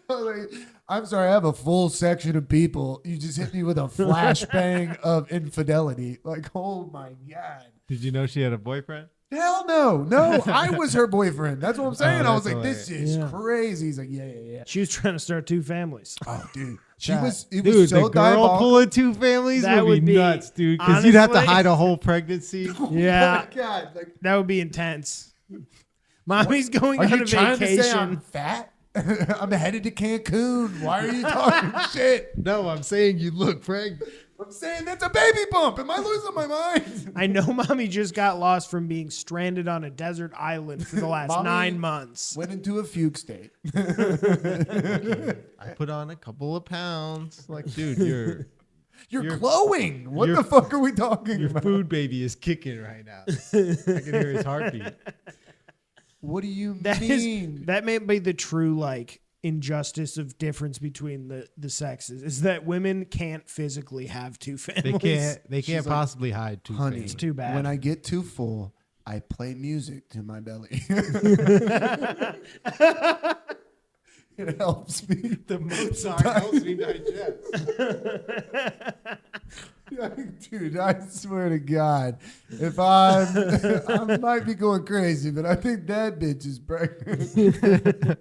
Speaker 1: I was like, I'm sorry, I have a full section of people. You just hit me with a flashbang of infidelity. Like, oh my God.
Speaker 2: Did you know she had a boyfriend?
Speaker 1: Hell no. No, I was her boyfriend. That's what I'm saying. I was
Speaker 2: that's
Speaker 1: like, this is
Speaker 3: Yeah.
Speaker 1: crazy. He's like, yeah.
Speaker 3: She was trying to start two families.
Speaker 1: Oh, dude. It
Speaker 2: Dude,
Speaker 1: was
Speaker 2: the
Speaker 1: so
Speaker 2: girl
Speaker 1: diabolical.
Speaker 2: pulling two families
Speaker 3: That
Speaker 2: would be nuts, dude. Because you'd have to
Speaker 3: honestly-
Speaker 2: hide a whole pregnancy.
Speaker 3: Yeah,
Speaker 1: Oh my God. Like,
Speaker 3: that would be intense. Mommy's going
Speaker 1: are
Speaker 3: on
Speaker 1: you
Speaker 3: a
Speaker 1: trying to say I'm
Speaker 3: vacation.
Speaker 1: fat? I'm headed to Cancun. Why are you talking shit?
Speaker 2: No, I'm saying you look pregnant.
Speaker 1: I'm saying that's a baby bump. Am I losing my mind?
Speaker 3: I know mommy just got lost from being stranded on a desert island for the last
Speaker 1: Mommy
Speaker 3: 9 months.
Speaker 1: Went into a fugue state.
Speaker 2: I put on a couple of pounds. Like, dude,
Speaker 1: You're glowing. What
Speaker 2: your-
Speaker 1: the fuck are we talking
Speaker 2: your
Speaker 1: about?
Speaker 2: food baby is kicking right now. I can hear his heartbeat.
Speaker 1: What do you
Speaker 3: That is
Speaker 1: mean?
Speaker 3: that may be the true like injustice of difference between the sexes is that women can't physically have two families.
Speaker 2: They can't
Speaker 1: like,
Speaker 2: possibly hide two
Speaker 1: Honey,
Speaker 2: families.
Speaker 3: It's too bad.
Speaker 1: when I get too full, I play music to my belly. It helps me.
Speaker 2: The Mozart helps me digest.
Speaker 1: Dude, I swear to God, if I might be going crazy, but I think that bitch is pregnant.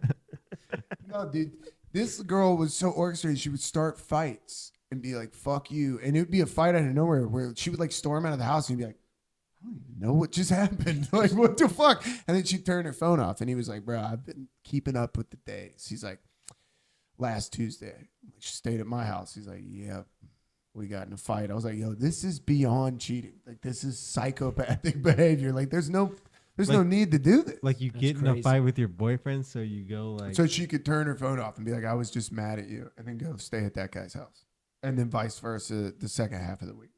Speaker 1: No, dude, this girl was so orchestrated. She would start fights and be like, "Fuck you," and it would be a fight out of nowhere where she would like storm out of the house and be like, "I don't even know what just happened. Like, what the fuck?" And then she'd turn her phone off, and he was like, "Bro, I've been keeping up with the days." He's like, "Last Tuesday, she stayed at my house." He's like, "Yeah, we got in a fight." I was like, "Yo, this is beyond cheating. Like, this is psychopathic behavior. Like, there's no need to do this."
Speaker 2: Like you get in
Speaker 3: crazy.
Speaker 2: a fight with your boyfriend, so you go like.
Speaker 1: So she could turn her phone off and be like, "I was just mad at you," and then go stay at that guy's house, and then vice versa the second half of the week.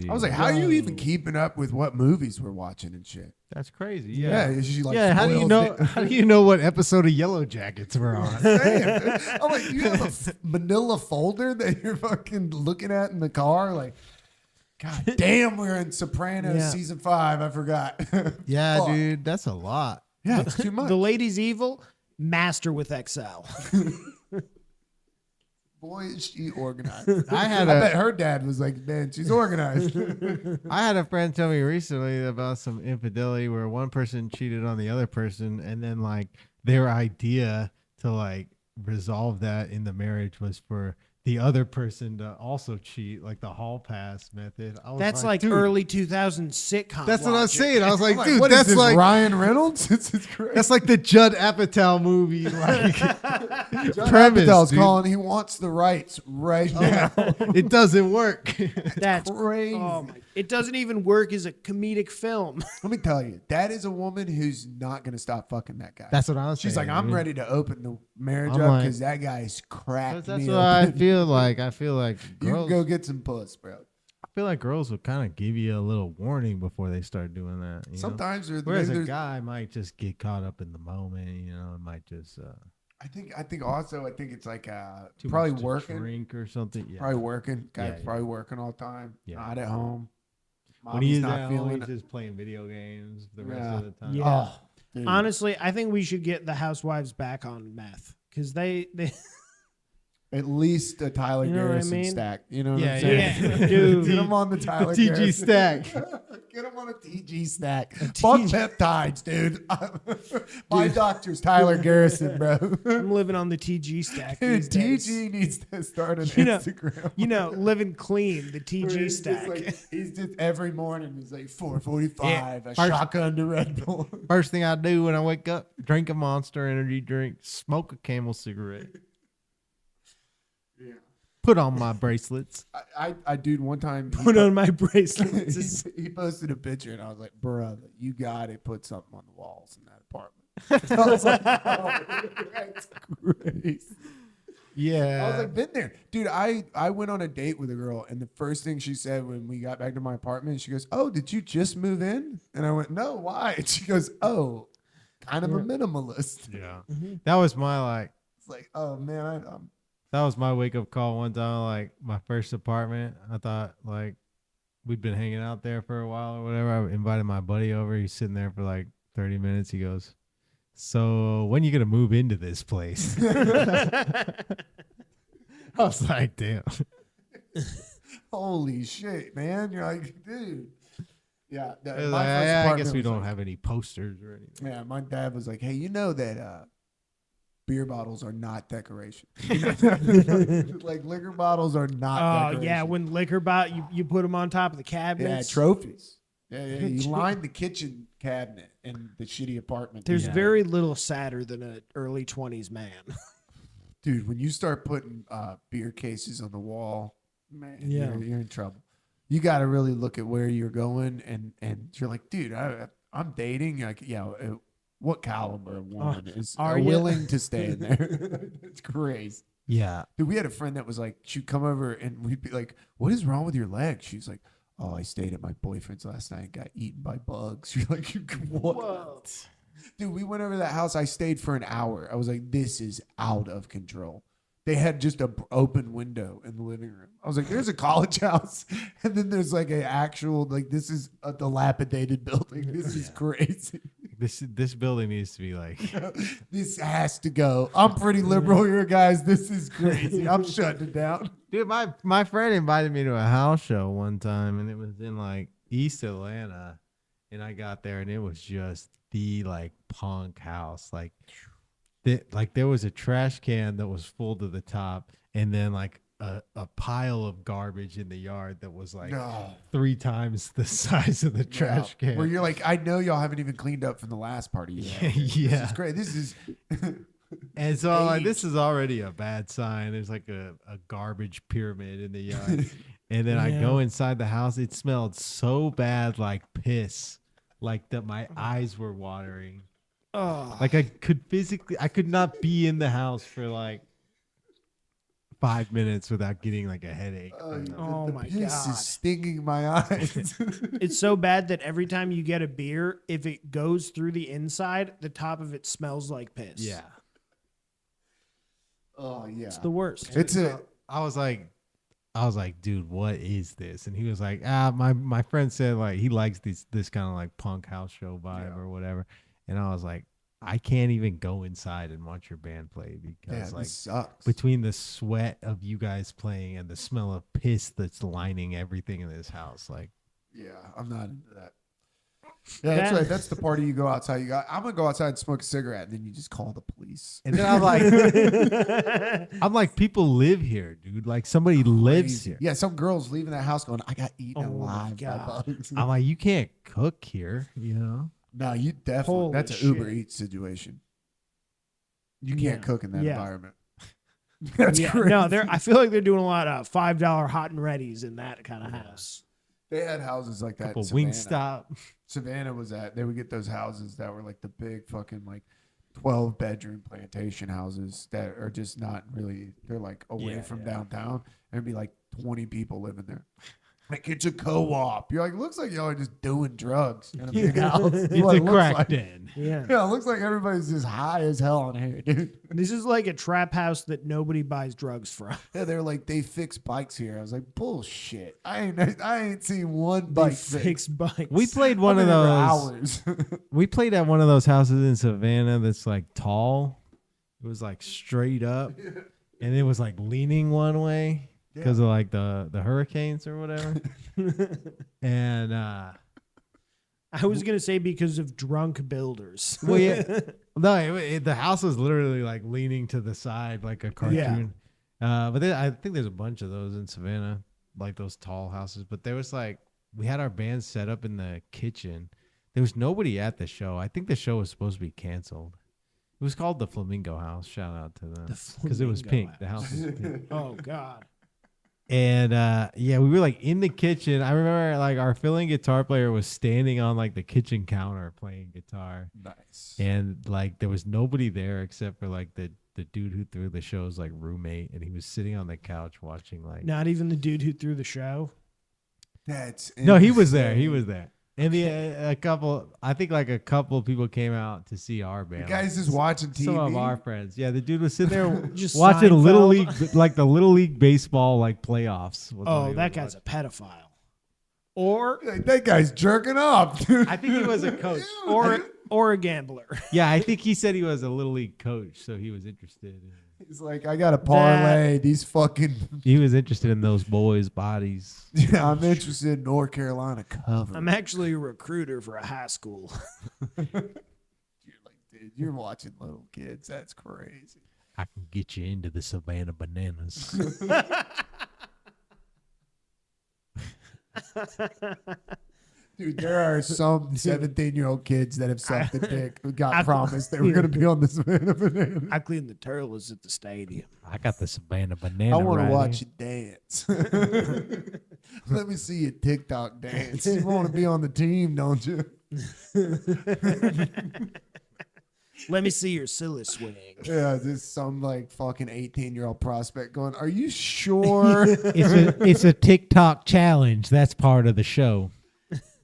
Speaker 1: I was like, "How are you even keeping up with what movies we're watching and shit?"
Speaker 2: That's crazy.
Speaker 1: Yeah,
Speaker 2: Yeah.
Speaker 1: she like
Speaker 2: Yeah. How do you
Speaker 1: spoils
Speaker 2: know?
Speaker 1: it.
Speaker 2: How do you know what episode of Yellow Jackets we're on?
Speaker 1: Damn, dude. I'm like, you have a manila folder that you're fucking looking at in the car, like. God damn, we're in Sopranos
Speaker 3: Yeah.
Speaker 1: season 5. I forgot.
Speaker 2: Yeah,
Speaker 1: Fuck.
Speaker 2: dude, that's a lot.
Speaker 1: Yeah, it's too much.
Speaker 3: The lady's evil, master with Excel.
Speaker 1: Boy, is she organized.
Speaker 2: I
Speaker 1: I
Speaker 2: had
Speaker 1: bet
Speaker 2: a
Speaker 1: her dad was like, "Man, she's organized."
Speaker 2: I had a friend tell me recently about some infidelity where one person cheated on the other person, and then like their idea to like resolve that in the marriage was for the other person to also cheat, like the hall pass method. I was
Speaker 3: That's like
Speaker 2: dude,
Speaker 3: early 2000s sitcom.
Speaker 2: That's what I was
Speaker 3: logic.
Speaker 2: saying. I was like,
Speaker 1: I'm
Speaker 2: dude,
Speaker 1: what is
Speaker 2: that's
Speaker 1: this,
Speaker 2: like
Speaker 1: Ryan Reynolds. It's crazy.
Speaker 2: that's like the Judd Apatow movie, like
Speaker 1: John
Speaker 2: premise.
Speaker 1: Apatow's
Speaker 2: Dude.
Speaker 1: calling. He wants the rights right now.
Speaker 2: It doesn't work.
Speaker 3: That's
Speaker 1: crazy.
Speaker 3: Oh my! It doesn't even work as a comedic film.
Speaker 1: Let me tell you, that is a woman who's not going to stop fucking that guy.
Speaker 2: That's what I was saying.
Speaker 1: She's like, "I'm
Speaker 2: dude.
Speaker 1: ready to open the marriage
Speaker 2: I'm
Speaker 1: up
Speaker 2: like-
Speaker 1: because that guy's cracked
Speaker 2: That's
Speaker 1: me
Speaker 2: what I
Speaker 1: open."
Speaker 2: feel like. I feel like
Speaker 1: You can
Speaker 2: girls.
Speaker 1: go get some puss, bro.
Speaker 2: I feel like girls would kind of give you a little warning before they start doing that. You know?
Speaker 1: Sometimes there's
Speaker 2: Whereas
Speaker 1: maybe
Speaker 2: a
Speaker 1: there's-
Speaker 2: guy might just get caught up in the moment, you know, and might just
Speaker 1: I think also it's like
Speaker 2: too
Speaker 1: probably
Speaker 2: much to
Speaker 1: working.
Speaker 2: drink or something. Yeah.
Speaker 1: Probably working. Guy's
Speaker 2: Yeah, yeah.
Speaker 1: probably working all the time.
Speaker 2: Yeah.
Speaker 1: Not at home.
Speaker 2: When
Speaker 1: Mommy's
Speaker 2: he's
Speaker 1: not
Speaker 2: at home,
Speaker 1: feeling
Speaker 2: he's
Speaker 1: it.
Speaker 2: just playing video games the rest
Speaker 1: Yeah.
Speaker 2: of the time.
Speaker 3: Yeah.
Speaker 1: Oh, dude.
Speaker 3: Honestly, I think we should get the housewives back on meth because they
Speaker 1: At least a Tyler
Speaker 3: You know what I
Speaker 1: Garrison
Speaker 3: mean?
Speaker 1: stack. You know what
Speaker 2: Yeah,
Speaker 1: I'm saying?
Speaker 3: yeah. Dude.
Speaker 1: Get him on the Tyler
Speaker 2: TG
Speaker 1: Garrison.
Speaker 2: stack.
Speaker 1: Get him on a TG stack. Fuck peptides, dude. My doctor's Tyler Garrison, bro.
Speaker 3: I'm living on the TG stack.
Speaker 1: Dude,
Speaker 3: These days.
Speaker 1: TG needs to start an
Speaker 3: You know-
Speaker 1: Instagram.
Speaker 3: You know, living clean, the
Speaker 1: Where
Speaker 3: TG
Speaker 1: he's just
Speaker 3: stack.
Speaker 1: like- he's just every morning. He's like 4:45,
Speaker 2: Yeah.
Speaker 1: a
Speaker 2: First-
Speaker 1: shotgun to Red Bull.
Speaker 2: First thing I do when I wake up, drink a Monster Energy drink, smoke a Camel cigarette,
Speaker 1: Yeah.
Speaker 2: put on my bracelets.
Speaker 1: I dude, one time
Speaker 3: Put on my bracelets.
Speaker 1: he posted a picture and I was like, brother, you gotta put something on the walls in that apartment. I was like, oh, that's crazy.
Speaker 2: Yeah.
Speaker 1: I was like, been there. Dude, I went on a date with a girl and the first thing she said when we got back to my apartment, she goes, "Oh, did you just move in?" And I went, "No, why?" And she goes, "Oh, kind of a minimalist."
Speaker 2: yeah.
Speaker 3: Mm-hmm.
Speaker 2: That was my like.
Speaker 1: It's like, oh man, I'm
Speaker 2: That was my wake up call one time. Like my first apartment, I thought like we'd been hanging out there for a while or whatever. I invited my buddy over. He's sitting there for like 30 minutes. He goes, "So when you gonna move into this place?" I was like, "Damn."
Speaker 1: holy shit, man. You're like, dude. Yeah.
Speaker 2: I was like, I guess we don't have any posters or anything.
Speaker 1: Yeah, my dad was like, "Hey, you know that beer bottles are not decoration. Like liquor bottles are not
Speaker 3: Oh
Speaker 1: decoration.
Speaker 3: yeah, when liquor bottle you put them on top of the cabinets.
Speaker 1: trophies. Yeah, you line the kitchen cabinet in the shitty apartment.
Speaker 3: There's
Speaker 2: Yeah.
Speaker 3: very little sadder than an early 20s man.
Speaker 1: Dude, when you start putting beer cases on the wall man,
Speaker 3: Yeah.
Speaker 1: you're in trouble. You got to really look at where you're going, and you're like, dude, I'm dating. Like, what caliber of woman is
Speaker 3: are ya?
Speaker 1: willing to stay in there? It's crazy.
Speaker 2: Yeah.
Speaker 1: Dude, we had a friend that was like, she'd come over and we'd be like, what is wrong with your leg? She's like, oh, I stayed at my boyfriend's last night and got eaten by bugs. You're like, what?
Speaker 3: Whoa.
Speaker 1: Dude, we went over to that house. I stayed for an hour. I was like, this is out of control. They had just an open window in the living room. I was like, there's a college house. And then there's like an actual, like, this is a dilapidated building. This is crazy.
Speaker 2: This building needs to be like
Speaker 1: This has to go. I'm pretty liberal here, guys. This is crazy. I'm shutting it down.
Speaker 2: dude, my friend invited me to a house show one time and it was in like East Atlanta and I got there and it was just the like punk house. Like there was a trash can that was full to the top and then like a pile of garbage in the yard that was like 3 times the size of the trash can.
Speaker 1: Where you're like, I know y'all haven't even cleaned up from the last party.
Speaker 2: Yeah.
Speaker 1: This is great. This is.
Speaker 2: And so I'm like, this is already a bad sign. There's like a garbage pyramid in the yard. And then I go inside the house. It smelled so bad, like piss, like that my eyes were watering.
Speaker 3: Oh.
Speaker 2: Like I could not be in the house for like 5 minutes without getting like a headache.
Speaker 3: Oh my
Speaker 1: piss
Speaker 3: God.
Speaker 1: is stinging my eyes.
Speaker 3: It's so bad that every time you get a beer, if it goes through the inside, the top of it smells like piss.
Speaker 2: Yeah.
Speaker 1: Oh yeah.
Speaker 3: It's the worst.
Speaker 1: It's
Speaker 2: I was like, dude, what is this? And he was like, my friend said like he likes this kind of like punk house show vibe or whatever. And I was like, I can't even go inside and watch your band play because like
Speaker 1: this sucks.
Speaker 2: between the sweat of you guys playing and the smell of piss that's lining everything in this house, like
Speaker 1: Yeah, I'm not into that. Yeah, that's right. That's the party you go outside. I'm gonna go outside and smoke a cigarette, and then you just call the police.
Speaker 2: and then I'm like, people live here, dude. Like somebody lives here.
Speaker 1: Yeah, some girls leaving that house going, I got eaten
Speaker 3: Oh my
Speaker 1: alive by
Speaker 3: God.
Speaker 1: bugs.
Speaker 2: I'm like, you can't cook here, you know?
Speaker 1: No, you definitely.
Speaker 3: Holy
Speaker 1: That's an
Speaker 3: shit.
Speaker 1: Uber Eats situation. You can't cook in that
Speaker 3: Yeah.
Speaker 1: environment. That's
Speaker 3: Yeah,
Speaker 1: crazy.
Speaker 3: no, I feel like they're doing a lot of $5 hot and readies in that kind of house.
Speaker 1: They had houses like that.
Speaker 2: Couple
Speaker 1: in Savannah.
Speaker 2: Wingstop.
Speaker 1: Savannah was at. They would get those houses that were like the big fucking like 12-bedroom plantation houses that are just not really. They're like away from downtown. There'd be like 20 people living there. Like it's a co-op. You're like, looks like y'all are just doing drugs in a big house.
Speaker 2: It's
Speaker 1: What
Speaker 2: a
Speaker 1: it looks
Speaker 2: crack
Speaker 1: like.
Speaker 2: den.
Speaker 3: Yeah.
Speaker 1: Yeah, it looks like everybody's just high as hell in here, dude.
Speaker 3: This is like a trap house that nobody buys drugs from.
Speaker 1: Yeah, they're like, they fix bikes here. I was like, bullshit. I ain't seen one bike
Speaker 3: Fix bikes.
Speaker 2: We played one
Speaker 1: I've
Speaker 2: of
Speaker 1: been
Speaker 2: those.
Speaker 1: there for hours.
Speaker 2: We played at one of those houses in Savannah that's like tall. It was like straight up, and it was like leaning one way because of like the hurricanes or whatever. And
Speaker 3: I was going to say because of drunk builders.
Speaker 2: well, yeah, no, the house was literally like leaning to the side like a cartoon. But I think there's a bunch of those in Savannah, like those tall houses. But there was like we had our band set up in the kitchen. There was nobody at the show. I think the show was supposed to be canceled. It was called the Flamingo House. Shout out to them because it was
Speaker 3: Flamingo
Speaker 2: pink. The house was pink.
Speaker 3: Oh, God.
Speaker 2: And yeah, we were like in the kitchen. I remember like our filling guitar player was standing on like the kitchen counter playing guitar.
Speaker 1: Nice.
Speaker 2: And like there was nobody there except for like the dude who threw the show's like roommate, and he was sitting on the couch watching like.
Speaker 3: Not even the dude who threw the show.
Speaker 1: That's
Speaker 2: No, he was there.
Speaker 1: insane.
Speaker 2: He was there. And a couple people came out to see our band.
Speaker 1: The guy's just watching TV.
Speaker 2: Some of our friends. Yeah, the dude was sitting there
Speaker 3: Just
Speaker 2: watching
Speaker 3: Seinfeld.
Speaker 2: Little League, like the Little League baseball, like playoffs. was what
Speaker 3: Oh,
Speaker 2: he
Speaker 3: that
Speaker 2: was
Speaker 3: guy's a
Speaker 2: watching.
Speaker 3: pedophile. Or
Speaker 1: Like, that guy's jerking off, dude.
Speaker 2: I think he was a coach.
Speaker 3: or a gambler.
Speaker 2: Yeah, I think he said he was a Little League coach, so he was interested.
Speaker 1: He's like, I got to parlay these fucking.
Speaker 2: He was interested in those boys' bodies.
Speaker 1: Yeah, I'm interested in North Carolina cover.
Speaker 3: I'm actually a recruiter for a high school.
Speaker 1: You're like, dude, you're watching little kids. That's crazy.
Speaker 2: I can get you into the Savannah Bananas.
Speaker 1: Dude, there are some 17-year-old kids that have sucked a dick who got
Speaker 3: I-
Speaker 1: promised they were going to be on the Savannah Banana.
Speaker 3: I cleaned the turtles at the stadium.
Speaker 4: I got the Savannah banana.
Speaker 1: I want to
Speaker 4: right
Speaker 1: watch
Speaker 4: here.
Speaker 1: you dance. Let me see you TikTok dance. You want to be on the team, don't you?
Speaker 3: Let me see your silly swing.
Speaker 1: Yeah, there's some like fucking 18-year-old prospect going, "Are you sure?"
Speaker 4: It's a TikTok challenge. That's part of the show.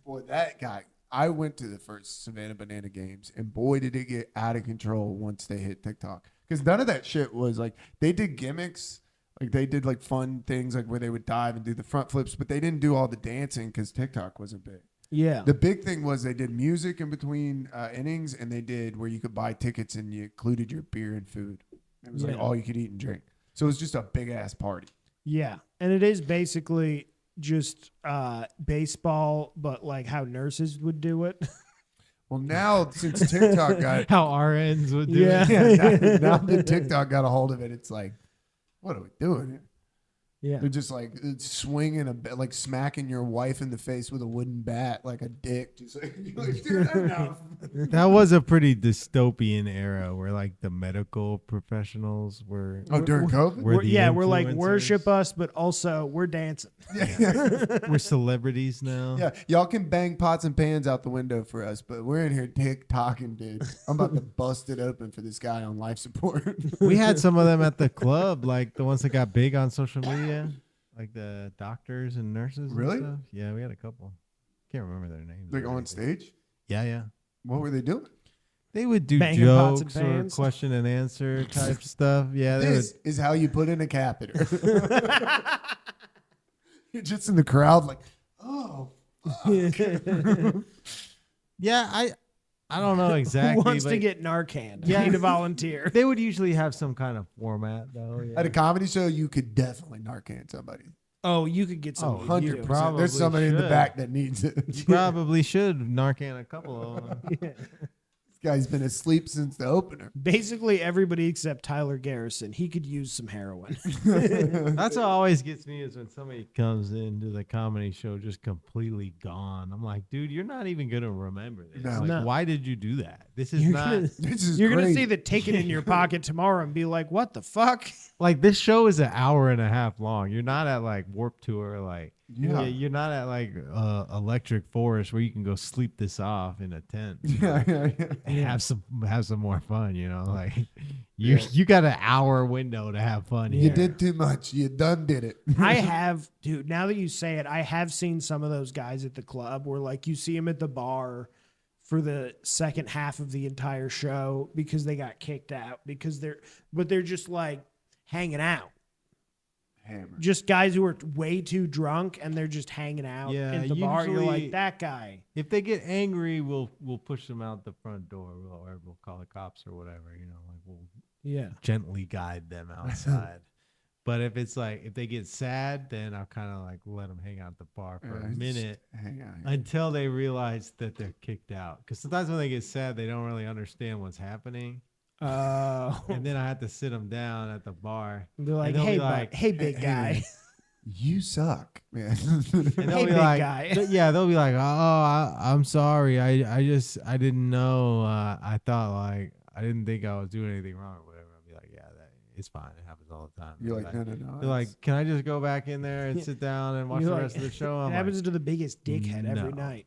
Speaker 1: Boy, that guy. I went to the first Savannah Banana games, and boy, did it get out of control once they hit TikTok. Because none of that shit was like, they did gimmicks, like they did like fun things, like where they would dive and do the front flips, but they didn't do all the dancing because TikTok wasn't big.
Speaker 3: Yeah.
Speaker 1: The big thing was they did music in between innings, and they did where you could buy tickets and you included your beer and food. It was like
Speaker 3: Yeah.
Speaker 1: all you could eat and drink. So it was just a big ass party.
Speaker 3: Yeah. And it is basically just baseball, but like how nurses would do it.
Speaker 1: Well, now since TikTok got
Speaker 2: How RNs would do
Speaker 3: Yeah.
Speaker 2: it.
Speaker 1: yeah, now that TikTok got a hold of it, it's like, what are we doing here?
Speaker 3: Yeah.
Speaker 1: They're just like swinging like smacking your wife in the face with a wooden bat like a dick. Just like, you're like, dude, enough.
Speaker 2: That was a pretty dystopian era where like the medical professionals were.
Speaker 1: Oh, during COVID?
Speaker 2: were the
Speaker 3: We're like
Speaker 2: influencers.
Speaker 3: worship us, but also we're dancing.
Speaker 2: We're celebrities now.
Speaker 1: Yeah, y'all can bang pots and pans out the window for us, but we're in here TikToking, dude. I'm about to bust it open for this guy on life support.
Speaker 2: We had some of them at the club, like the ones that got big on social media, like the doctors and nurses. and
Speaker 1: Really?
Speaker 2: stuff. Yeah, we had a couple. Can't remember their names.
Speaker 1: Like
Speaker 2: or
Speaker 1: on
Speaker 2: anything.
Speaker 1: stage?
Speaker 2: Yeah, yeah.
Speaker 1: What were they doing?
Speaker 2: They would do
Speaker 3: Banging pots and
Speaker 2: jokes or
Speaker 3: pans?
Speaker 2: question and answer type stuff. Yeah, they would.
Speaker 1: This is how you put in a catheter. You're just in the crowd like, oh.
Speaker 2: Yeah, I don't know
Speaker 3: Who
Speaker 2: exactly.
Speaker 3: wants to
Speaker 2: but
Speaker 3: get Narcan?
Speaker 2: Yeah.
Speaker 3: I need a volunteer.
Speaker 2: They would usually have some kind of format, though. Yeah.
Speaker 1: At a comedy show, you could definitely Narcan somebody.
Speaker 3: Oh, you could get some.
Speaker 1: 100%.
Speaker 2: probably
Speaker 1: There's somebody in the
Speaker 2: should.
Speaker 1: back that needs it.
Speaker 2: You probably should Narcan a couple of them.
Speaker 1: This guy's been asleep since the opener.
Speaker 3: Basically, everybody except Tyler Garrison. He could use some heroin.
Speaker 2: That's what always gets me is when somebody comes into the comedy show just completely gone. I'm like, dude, you're not even gonna remember this.
Speaker 1: No.
Speaker 2: Like,
Speaker 3: No.
Speaker 2: why did you do that? This is
Speaker 3: You're
Speaker 2: not
Speaker 3: gonna,
Speaker 1: This is
Speaker 3: you're gonna
Speaker 1: great.
Speaker 3: see the ticket in your pocket tomorrow and be like, "What the fuck?"
Speaker 2: like this show is an hour and a half long. You're not at like Warped Tour, like
Speaker 1: Yeah.
Speaker 2: you're not at like Electric Forest where you can go sleep this off in a tent.
Speaker 1: Yeah, yeah, yeah.
Speaker 2: And have some more fun, you know. Like you got an hour window to have fun.
Speaker 1: You
Speaker 2: here.
Speaker 1: did too much. You done did it.
Speaker 3: I have, dude. Now that you say it, I have seen some of those guys at the club where, like, you see them at the bar for the second half of the entire show because they got kicked out because they're just like hanging out.
Speaker 1: Hammer.
Speaker 3: Just guys who are way too drunk and they're just hanging out
Speaker 2: Yeah,
Speaker 3: at the bar. You're
Speaker 2: usually-
Speaker 3: like, that guy.
Speaker 2: If they get angry, we'll push them out the front door, or we'll call the cops or whatever. You know, like we'll
Speaker 3: Yeah.
Speaker 2: gently guide them outside. But if it's like if they get sad, then I'll kind of like let them hang out at the bar for a
Speaker 1: just
Speaker 2: minute
Speaker 1: hang on.
Speaker 2: until they realize that they're kicked out. Because sometimes when they get sad, they don't really understand what's happening, and then I have to sit them down at the bar.
Speaker 3: they're like,
Speaker 2: they'll
Speaker 3: hey,
Speaker 2: be
Speaker 3: bud,
Speaker 2: like,
Speaker 3: hey, big guy.
Speaker 1: You suck, man.
Speaker 2: And they'll
Speaker 3: Hey,
Speaker 2: be
Speaker 3: big
Speaker 2: like,
Speaker 3: guy.
Speaker 2: yeah, they'll be like, I'm sorry. I didn't know. I thought like, I didn't think I was doing anything wrong or whatever. I'll be like, yeah, it's fine. It happens all the time.
Speaker 1: You're
Speaker 2: They're
Speaker 1: like, no.
Speaker 2: they're like, can I just go back in there and sit down and watch
Speaker 3: You're
Speaker 2: the
Speaker 3: like,
Speaker 2: rest of the show?
Speaker 3: It
Speaker 2: I'm
Speaker 3: happens
Speaker 2: like,
Speaker 3: to the biggest dickhead every
Speaker 2: No.
Speaker 3: night.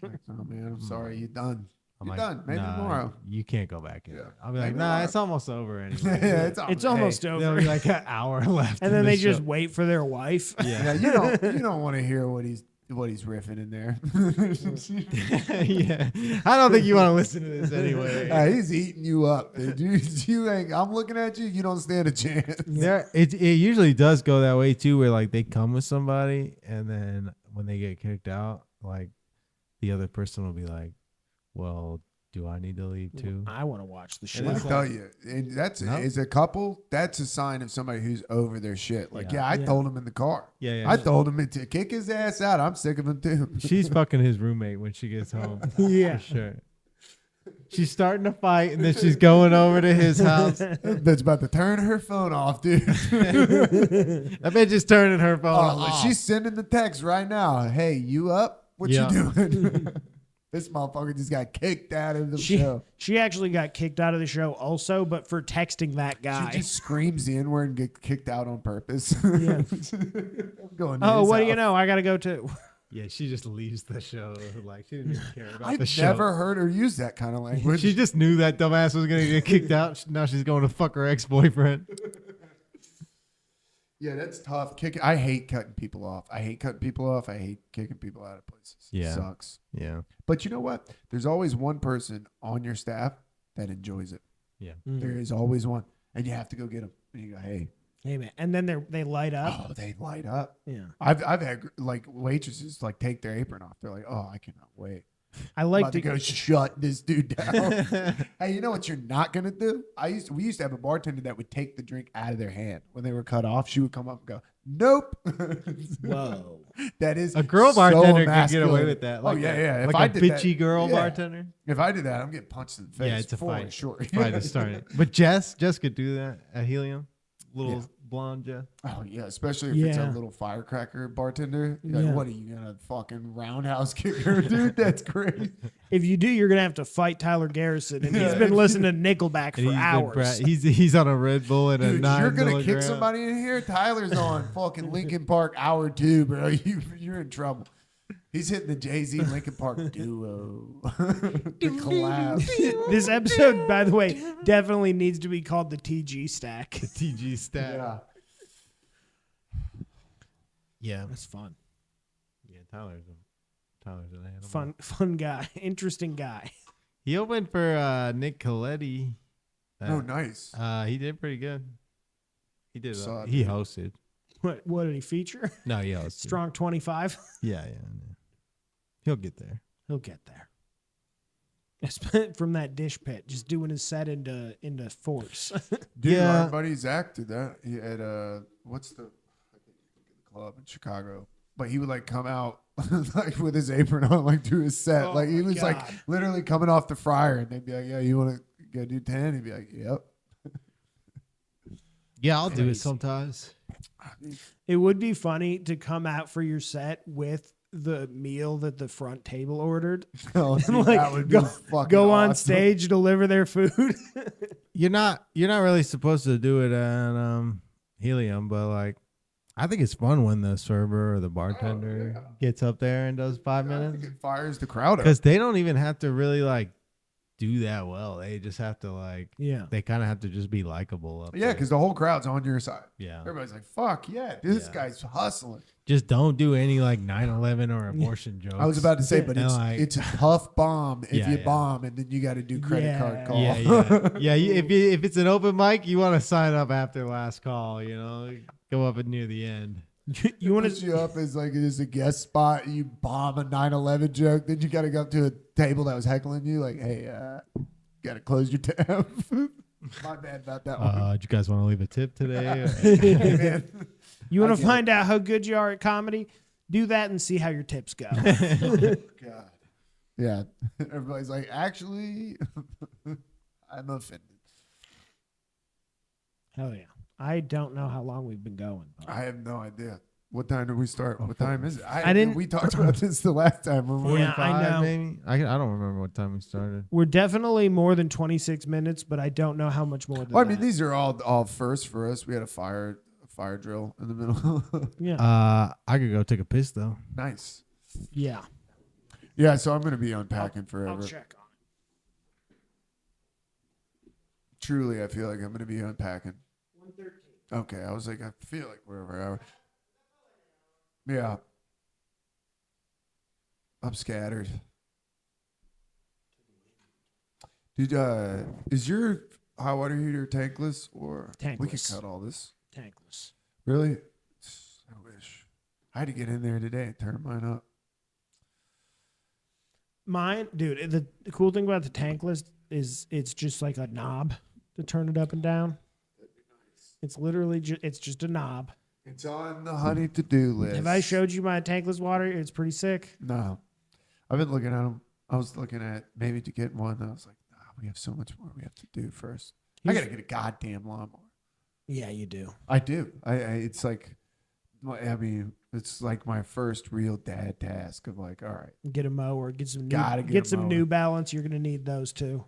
Speaker 1: oh man, I'm sorry. You're done.
Speaker 2: I'm
Speaker 1: You're
Speaker 2: like,
Speaker 1: done. Maybe
Speaker 2: nah,
Speaker 1: tomorrow.
Speaker 2: You can't go back in.
Speaker 1: Yeah.
Speaker 2: I'll be like,
Speaker 1: Maybe
Speaker 2: nah,
Speaker 1: tomorrow.
Speaker 2: it's almost over anyway.
Speaker 3: It's almost
Speaker 2: There'll
Speaker 3: over.
Speaker 2: be like an hour left.
Speaker 3: And
Speaker 2: in
Speaker 3: then
Speaker 2: the
Speaker 3: they
Speaker 2: show.
Speaker 3: just wait for their wife.
Speaker 1: Yeah, you don't want to hear what he's riffing in there.
Speaker 2: yeah. I don't think you want to listen to this anyway.
Speaker 1: He's eating you up, dude. You ain't. I'm looking at you. You don't stand a chance.
Speaker 2: It usually does go that way too, where like they come with somebody and then when they get kicked out, like the other person will be like, well, do I need to leave too?
Speaker 3: I want to watch the show.
Speaker 2: And
Speaker 1: Let
Speaker 2: it's
Speaker 1: me tell you, and that's
Speaker 2: No.
Speaker 1: as a couple, that's a sign of somebody who's over their shit. Like,
Speaker 2: Yeah.
Speaker 1: I told him in the car.
Speaker 2: Yeah.
Speaker 1: I told him to kick his ass out. I'm sick of him too.
Speaker 2: She's fucking his roommate when she gets home.
Speaker 3: Yeah.
Speaker 2: For sure. She's starting to fight and then she's going over to his house.
Speaker 1: That's about to turn her phone off, dude.
Speaker 2: I bet just turning her phone
Speaker 1: Oh,
Speaker 2: off.
Speaker 1: she's sending the text right now. Hey, you up? What
Speaker 2: Yeah.
Speaker 1: you doing? This motherfucker just got kicked out of the show.
Speaker 3: She actually got kicked out of the show also, but for texting that guy.
Speaker 1: She just screams the N-word and get kicked out on purpose.
Speaker 3: Yeah.
Speaker 1: I'm going to
Speaker 3: Oh,
Speaker 1: his
Speaker 3: what do you
Speaker 1: house.
Speaker 3: know? I got to go too.
Speaker 2: Yeah, she just leaves the show. Like she didn't even care about
Speaker 1: I've
Speaker 2: the show.
Speaker 1: never heard her use that kind of language.
Speaker 2: She just knew that dumbass was gonna get kicked out. Now she's going to fuck her ex-boyfriend.
Speaker 1: Yeah, that's tough. I hate cutting people off. I hate kicking people out of places.
Speaker 2: Yeah.
Speaker 1: It sucks.
Speaker 2: Yeah.
Speaker 1: But you know what? There's always one person on your staff that enjoys it.
Speaker 2: Yeah.
Speaker 1: There is always one. And you have to go get them. And you go, hey.
Speaker 3: Hey man, and then they light up.
Speaker 1: Oh, they light up.
Speaker 3: Yeah,
Speaker 1: I've had like waitresses like take their apron off. They're like, oh, I cannot wait.
Speaker 3: I like
Speaker 1: About to go shut this dude down. Hey, you know what you're not gonna do? We used to have a bartender that would take the drink out of their hand when they were cut off. She would come up and go, nope.
Speaker 3: Whoa.
Speaker 1: That is
Speaker 2: A girl
Speaker 1: so
Speaker 2: bartender can get away
Speaker 1: emasculating.
Speaker 2: with that.
Speaker 1: Oh yeah. If
Speaker 2: Like
Speaker 1: I
Speaker 2: a
Speaker 1: did
Speaker 2: bitchy
Speaker 1: that,
Speaker 2: girl
Speaker 1: yeah.
Speaker 2: bartender.
Speaker 1: If I did that, I'm getting punched in the face.
Speaker 2: Yeah, it's a
Speaker 1: for
Speaker 2: fight.
Speaker 1: sure.
Speaker 2: Fight to start it. But Jess could do that at Helium. Little blonde Jess.
Speaker 1: Oh yeah, especially if it's a
Speaker 3: Yeah.
Speaker 1: little firecracker bartender. You're like,
Speaker 3: Yeah.
Speaker 1: what are you gonna fucking roundhouse kick her, dude? That's crazy.
Speaker 3: If you do, you're gonna have to fight Tyler Garrison, and he's
Speaker 1: Yeah.
Speaker 3: been listening to Nickelback
Speaker 2: And
Speaker 3: for hours.
Speaker 2: he's on a Red Bull and a
Speaker 1: Dude,
Speaker 2: 9
Speaker 1: you're gonna kick
Speaker 2: milligram.
Speaker 1: somebody in here. Tyler's on fucking Linkin Park hour 2, bro. You're in trouble. He's hitting the Jay-Z Linkin Park duo. The collab.
Speaker 3: This episode, by the way, definitely needs to be called the TG Stack.
Speaker 2: The TG stat.
Speaker 1: Yeah.
Speaker 2: Yeah.
Speaker 3: That's fun.
Speaker 2: Yeah, Tyler's an animal.
Speaker 3: Fun guy, interesting guy.
Speaker 2: He opened for Nick Coletti.
Speaker 1: Oh, nice.
Speaker 2: He did pretty good. He did.
Speaker 1: Saw it,
Speaker 2: He
Speaker 1: dude.
Speaker 2: hosted.
Speaker 3: What did he feature?
Speaker 2: No, he hosted.
Speaker 3: Strong 25.
Speaker 2: Yeah. He'll get there.
Speaker 3: He'll get there. It's from that dish pit, just doing his set into force.
Speaker 1: Dude,
Speaker 2: Yeah.
Speaker 1: our buddy Zach did that. He had what's the club in Chicago? But he would like come out like with his apron on, like do his set.
Speaker 3: Oh
Speaker 1: like he
Speaker 3: my
Speaker 1: was like
Speaker 3: God.
Speaker 1: literally coming off the fryer, and they'd be like, "Yeah, you want to go do 10?" He'd be like, "Yep."
Speaker 2: Yeah, I'll do it
Speaker 3: Crazy.
Speaker 2: sometimes.
Speaker 3: It would be funny to come out for your set with the meal that the front table ordered.
Speaker 1: Oh, dude,
Speaker 3: Like,
Speaker 1: that would be
Speaker 3: go-
Speaker 1: fucking
Speaker 3: Go on
Speaker 1: awesome.
Speaker 3: stage, deliver their food.
Speaker 2: You're not really supposed to do it at Helium, but like I think it's fun when the server or the bartender gets up there and does 5
Speaker 1: I think
Speaker 2: minutes
Speaker 1: it fires the crowd up.
Speaker 2: because they don't even have to really like do that well. They just have to like
Speaker 3: Yeah.
Speaker 2: they kind of have to just be likable up
Speaker 1: Yeah,
Speaker 2: there.
Speaker 1: because the whole crowd's on your side.
Speaker 2: Yeah.
Speaker 1: Everybody's like, "Fuck yeah, this
Speaker 2: Yeah.
Speaker 1: guy's hustling."
Speaker 2: Just don't do any like 9/11 or abortion jokes.
Speaker 1: I was about to say,
Speaker 3: Yeah.
Speaker 1: but
Speaker 2: And,
Speaker 1: it's
Speaker 2: like-
Speaker 1: it's a tough bomb if
Speaker 2: Yeah,
Speaker 1: you
Speaker 2: yeah.
Speaker 1: bomb, and then you got to do credit
Speaker 3: Yeah.
Speaker 1: card call.
Speaker 2: Yeah. If it's an open mic, you want to sign up after last call. You know, go up near the end.
Speaker 3: You want
Speaker 1: Put you up as like as a guest spot. You bomb a 9/11 joke, then you got to go up to a table that was heckling you. Like, hey, got to close your tab. My bad about that one.
Speaker 2: Do you guys want to leave a tip today?
Speaker 1: Hey, man.
Speaker 3: You want
Speaker 1: I
Speaker 3: to
Speaker 1: get
Speaker 3: find out how good you are at comedy? Do that and see how your tips go.
Speaker 1: God. Yeah. Everybody's like, actually, I'm offended.
Speaker 3: Hell yeah. I don't know how long we've been going. but-
Speaker 1: I have no idea. What time did we start? What time is it?
Speaker 3: I didn't-
Speaker 1: We talked about this the last time. When we
Speaker 3: Yeah, I know.
Speaker 2: Maybe. I don't remember what time we started.
Speaker 3: We're definitely more than 26 minutes, but I don't know how much more than
Speaker 1: Well, I mean,
Speaker 3: that.
Speaker 1: these are all first for us. We had a fire drill in the middle.
Speaker 3: Yeah.
Speaker 2: I could go take a piss though.
Speaker 1: Nice.
Speaker 3: Yeah.
Speaker 1: Yeah, so I'm going to be unpacking forever.
Speaker 3: I'll check on
Speaker 1: Truly, I feel like I'm going to be unpacking.
Speaker 3: it. 113.
Speaker 1: Okay, I was like, I feel like we're over an hour. Yeah. I'm scattered. Dude, is your hot water heater tankless or we can
Speaker 3: Tankless.
Speaker 1: cut all this?
Speaker 3: Tankless.
Speaker 1: Really? I wish. I had to get in there today and turn mine up.
Speaker 3: Mine, dude, the cool thing about the tankless is it's just like a knob to turn it up and down. It's literally it's just a knob.
Speaker 1: It's on the honey to-do list.
Speaker 3: Have I showed you my tankless water? It's pretty sick.
Speaker 1: No. I've been looking at them. I was looking at maybe to get one. I was like, nah, we have so much more we have to do first. I got to get a goddamn lawnmower.
Speaker 3: Yeah, you do.
Speaker 1: I do. I it's like I mean, it's like my first real dad task of like, all right,
Speaker 3: Get a mower. Get some
Speaker 1: Gotta
Speaker 3: new,
Speaker 1: get
Speaker 3: get
Speaker 1: a
Speaker 3: some
Speaker 1: mower.
Speaker 3: New Balance. You're gonna need those too.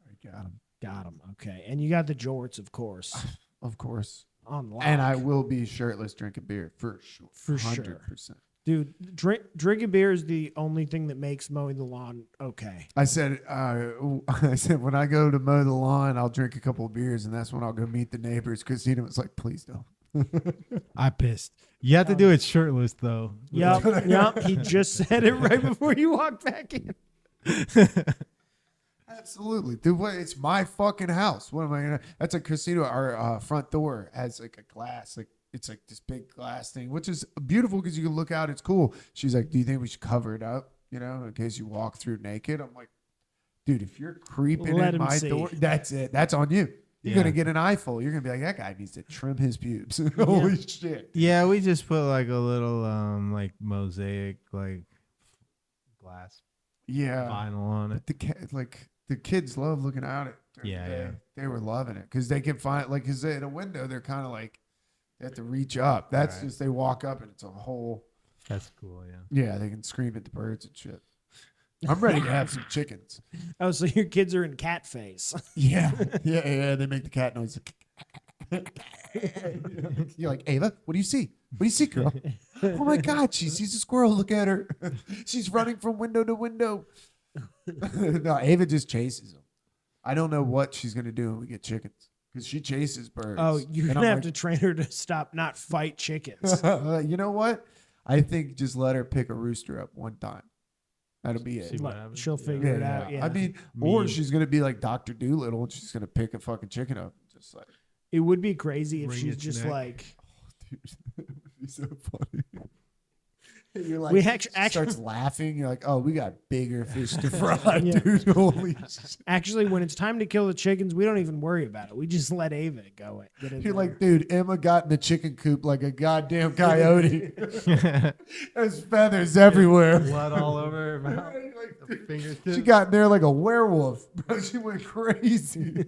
Speaker 1: I got him,
Speaker 3: Got them. Okay, and you got the jorts, of course,
Speaker 1: of course.
Speaker 3: on lock.
Speaker 1: And I will be shirtless drinking beer for sure.
Speaker 3: For sure.
Speaker 1: 100%.
Speaker 3: Dude, drinking beer is the only thing that makes mowing the lawn okay.
Speaker 1: I said when I go to mow the lawn, I'll drink a couple of beers, and that's when I'll go meet the neighbors. Christina was like, "Please don't."
Speaker 2: I pissed. You have to do it shirtless though.
Speaker 3: Yep. He just said it right before you walked back in.
Speaker 1: Absolutely, dude. What? It's my fucking house. What am I gonna? That's like Christina. Our front door has like a glass, like it's like this big glass thing, which is beautiful because you can look out. It's cool. She's like, "Do you think we should cover it up? You know, in case you walk through naked?" I'm like, "Dude, if you're creeping
Speaker 3: Let
Speaker 1: in
Speaker 3: him
Speaker 1: my
Speaker 3: see.
Speaker 1: door, that's it. That's on you. You're
Speaker 2: Yeah.
Speaker 1: gonna get an eyeful. You're gonna be like, that guy needs to trim his pubes. Holy shit."
Speaker 2: Yeah, we just put like a little like mosaic like glass
Speaker 1: Yeah.
Speaker 2: vinyl on it.
Speaker 1: But the kids love looking at it. during the
Speaker 2: Yeah,
Speaker 1: day.
Speaker 2: yeah.
Speaker 1: They were loving it because they can find like because in a window they're kind of like they have to reach up. That's
Speaker 2: Right.
Speaker 1: just they walk up and it's a whole.
Speaker 2: That's cool. Yeah.
Speaker 1: Yeah, they can scream at the birds and shit. I'm ready to have some chickens.
Speaker 3: Oh, so your kids are in cat face.
Speaker 1: Yeah, yeah. They make the cat noise. You're like, Ava, what do you see? What do you see, girl? Oh my God, she sees a squirrel. Look at her. She's running from window to window. No, Ava just chases them. I don't know what she's gonna do when we get chickens because she chases birds.
Speaker 3: Oh, you're
Speaker 1: And
Speaker 3: gonna
Speaker 1: I'm
Speaker 3: have to train her to stop, not fight chickens.
Speaker 1: You know what? I think just let her pick a rooster up one time. That'll be it.
Speaker 2: See what happens.
Speaker 3: She'll figure it out. Yeah,
Speaker 1: I mean, or
Speaker 2: Me.
Speaker 1: she's gonna be like Dr. Doolittle and she's gonna pick a fucking chicken up. Just like,
Speaker 3: it would be crazy if
Speaker 2: Wring
Speaker 3: she's
Speaker 2: its
Speaker 3: just
Speaker 2: neck.
Speaker 3: like.
Speaker 1: dude, it'd be so funny. You're like,
Speaker 3: We
Speaker 1: she
Speaker 3: actually-
Speaker 1: starts laughing. You're like, oh, we got bigger fish to fry,
Speaker 3: Yeah.
Speaker 1: dude. Holy shit.
Speaker 3: Actually, when it's time to kill the chickens, we don't even worry about it. We just let Ava go. Get in
Speaker 1: You're
Speaker 3: there.
Speaker 1: like, dude, Emma got in the chicken coop like a goddamn coyote. There's feathers everywhere.
Speaker 2: Blood all over her mouth.
Speaker 1: Like, dude,
Speaker 2: Fingertips.
Speaker 1: she got in there like a werewolf. Bro, she went crazy.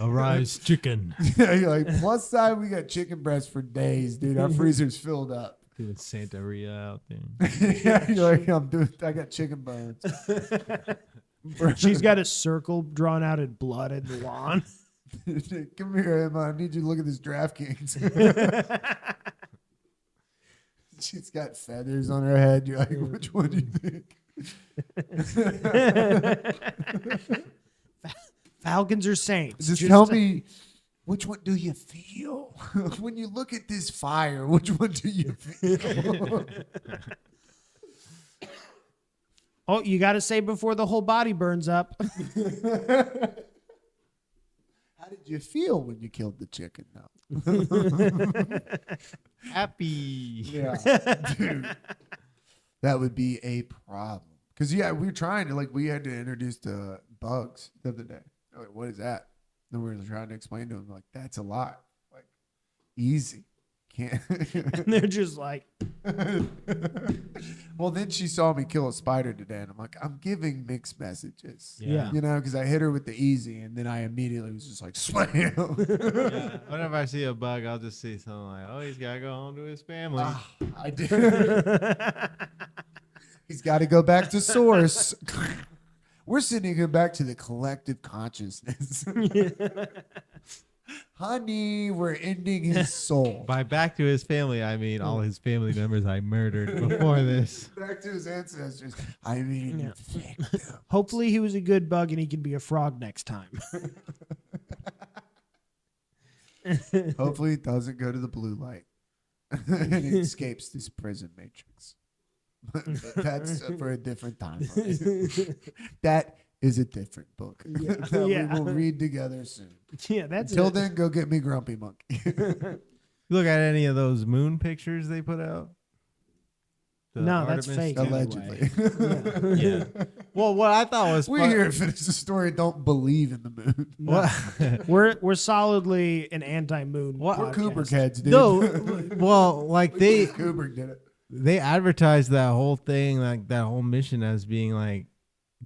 Speaker 2: Arise, chicken.
Speaker 1: Yeah, you're like, plus side, we got chicken breasts for days, dude. Our freezer's filled up.
Speaker 2: Doing Santeria out there.
Speaker 1: Yeah, you're like, I got chicken bones.
Speaker 3: she's got a circle drawn out in blood in the lawn.
Speaker 1: Come here, Emma. I need you to look at this DraftKings. She's got feathers on her head. You're like, which one do you think?
Speaker 3: Falcons or Saints?
Speaker 1: Just tell me, which one do you feel? When you look at this fire, which one do you feel?
Speaker 3: Oh, you got to say before the whole body burns up.
Speaker 1: How did you feel when you killed the chicken? No.
Speaker 2: Happy.
Speaker 1: Yeah, dude, that would be a problem. Because we were trying to we had to introduce the bugs the other day. They're like, what is that? And we were trying to explain to them like that's a lot, like easy, can't.
Speaker 3: And they're just like,
Speaker 1: Well, then she saw me kill a spider today, and I'm like, I'm giving mixed messages.
Speaker 3: Yeah.
Speaker 1: You know, because I hit her with the easy, and then I immediately was just like, slam.
Speaker 2: Yeah. Whenever I see a bug, I'll just see something like, oh, he's got to go home to his family.
Speaker 1: I did. He's got to go back to source. We're sending him back to the collective consciousness. Honey, we're ending his soul.
Speaker 2: By back to his family, I mean all his family members I murdered before this.
Speaker 1: Back to his ancestors. I mean,
Speaker 3: Yeah.
Speaker 1: victim.
Speaker 3: hopefully he was a good bug and he can be a frog next time.
Speaker 1: Hopefully, it doesn't go to the blue light and he escapes this prison matrix. But that's for a different time. That is a different book that
Speaker 3: Yeah.
Speaker 1: we will read together soon.
Speaker 3: Yeah, that's
Speaker 1: Until
Speaker 3: it.
Speaker 1: then, go get me Grumpy Monkey.
Speaker 2: Look at any of those moon pictures they put out? The
Speaker 3: No, that's
Speaker 2: Artemis
Speaker 3: fake.
Speaker 2: thing?
Speaker 1: Allegedly.
Speaker 2: Yeah. Well, what I thought was
Speaker 1: We
Speaker 2: fun-
Speaker 1: here finish the story. Don't believe in the moon.
Speaker 2: What?
Speaker 3: We're solidly an anti-moon.
Speaker 1: We're
Speaker 3: podcast.
Speaker 1: Kubrick heads, dude.
Speaker 2: No, well, like
Speaker 1: Kubrick did it.
Speaker 2: they advertised that whole thing, like that whole mission as being like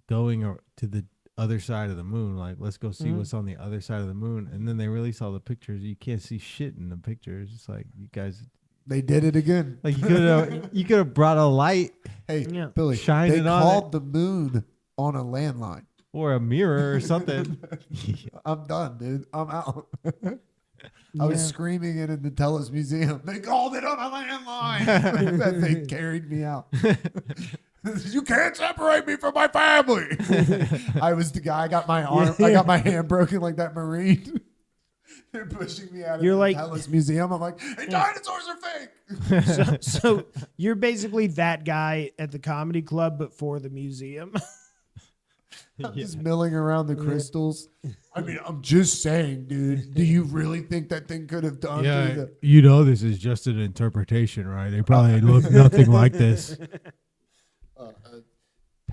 Speaker 2: going to the other side of the moon. Like, let's go see what's on the other side of the moon. And then they release all the pictures. You can't see shit in the pictures. It's like, you guys,
Speaker 1: They did it again.
Speaker 2: Like you could have brought a light
Speaker 1: Hey,
Speaker 3: Yeah.
Speaker 1: Billy,
Speaker 2: Shine
Speaker 1: they
Speaker 2: it on
Speaker 1: called the moon on a landline.
Speaker 2: or a mirror or something.
Speaker 1: I'm done, dude. I'm out. I was
Speaker 3: Yeah.
Speaker 1: screaming it in the Tellus Museum. They called it on a landline. That they carried me out. You can't separate me from my family. I was the guy. I got my arm. I got my hand broken like that Marine. They're pushing me out of
Speaker 3: You're
Speaker 1: the
Speaker 3: like-
Speaker 1: Tellus Museum. I'm like, hey, dinosaurs are fake.
Speaker 3: So you're basically that guy at the comedy club, but for the museum.
Speaker 1: I'm just milling around the crystals. I mean, I'm just saying, dude. Do you really think that thing could have done? through the,
Speaker 2: you know this is just an interpretation, right? They probably look nothing like this.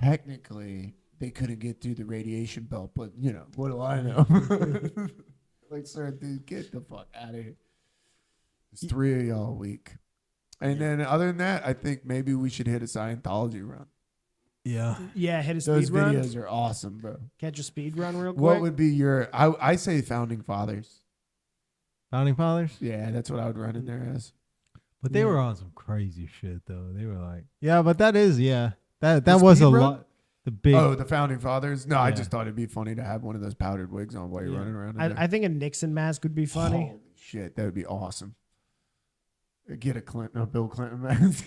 Speaker 1: technically, they couldn't get through the radiation belt, but you know, what do I know? Like, sir, dude, get the fuck out of here. It's 3 of y'all a week. And then other than that, I think maybe we should hit a Scientology run.
Speaker 2: Yeah.
Speaker 3: Yeah, hit a
Speaker 1: Those
Speaker 3: speed run.
Speaker 1: videos are awesome, bro.
Speaker 3: Catch a speed run real quick.
Speaker 1: What would be your, I say founding fathers.
Speaker 2: Founding fathers?
Speaker 1: Yeah, that's what I would run in there as.
Speaker 2: But they
Speaker 3: Yeah.
Speaker 2: were on some crazy shit though. They were like, yeah, but that is, yeah. That
Speaker 1: The
Speaker 2: was a
Speaker 1: speed run?
Speaker 2: lot. The big
Speaker 1: Oh, the founding fathers? No, I
Speaker 2: Yeah.
Speaker 1: just thought it'd be funny to have one of those powdered wigs on while you're
Speaker 2: Yeah.
Speaker 1: running around. In there.
Speaker 3: I think a Nixon mask would be funny.
Speaker 1: Holy shit, that would be awesome. Get a Bill Clinton mask.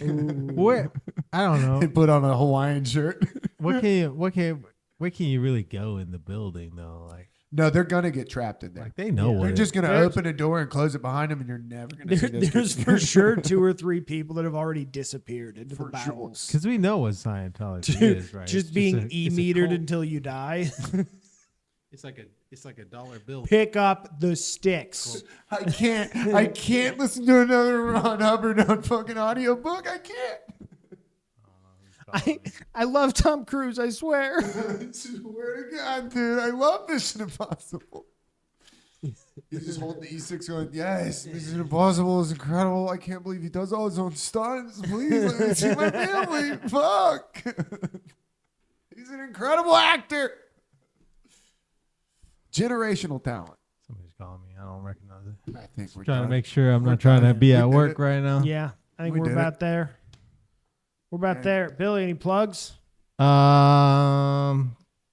Speaker 2: where I don't know.
Speaker 1: And put on a Hawaiian shirt.
Speaker 2: Where can you really go in the building though? Like
Speaker 1: No, they're gonna get trapped in there.
Speaker 2: they know
Speaker 3: Yeah.
Speaker 2: what
Speaker 1: They're
Speaker 2: it-
Speaker 1: just gonna
Speaker 3: There's-
Speaker 1: open a door and close it behind them, and you're never gonna see this.
Speaker 3: There's
Speaker 1: kid
Speaker 3: for
Speaker 1: again.
Speaker 3: sure 2 or 3 people that have already disappeared into
Speaker 1: For
Speaker 3: the
Speaker 1: sure.
Speaker 3: bowels.
Speaker 2: Because we know what Scientology
Speaker 3: Dude,
Speaker 2: is, right?
Speaker 3: just
Speaker 2: It's
Speaker 3: being
Speaker 2: a- it's a
Speaker 3: e-metered
Speaker 2: cult.
Speaker 3: until you die.
Speaker 2: It's like a dollar bill.
Speaker 3: Pick up the sticks.
Speaker 1: I can't listen to another Ron Hubbard on fucking audiobook. I can't.
Speaker 3: I love Tom Cruise, I swear.
Speaker 1: I swear to God, dude, I love Mission Impossible. He's just holding the E6 going, yes, Mission Impossible is incredible. I can't believe he does all his own stunts. Please let me see my family. Fuck. He's an incredible actor. Generational talent.
Speaker 2: Somebody's calling me. I don't recognize it.
Speaker 1: I think we're
Speaker 2: Trying
Speaker 1: done.
Speaker 2: to make sure I'm
Speaker 1: We're
Speaker 2: not trying to
Speaker 1: done.
Speaker 2: be
Speaker 1: We
Speaker 2: at
Speaker 1: did
Speaker 2: work
Speaker 1: it.
Speaker 2: right now.
Speaker 3: Yeah, I think
Speaker 1: We
Speaker 3: we're
Speaker 1: did
Speaker 3: about
Speaker 1: it.
Speaker 3: there. We're about
Speaker 1: Okay.
Speaker 3: there. Billy, any plugs?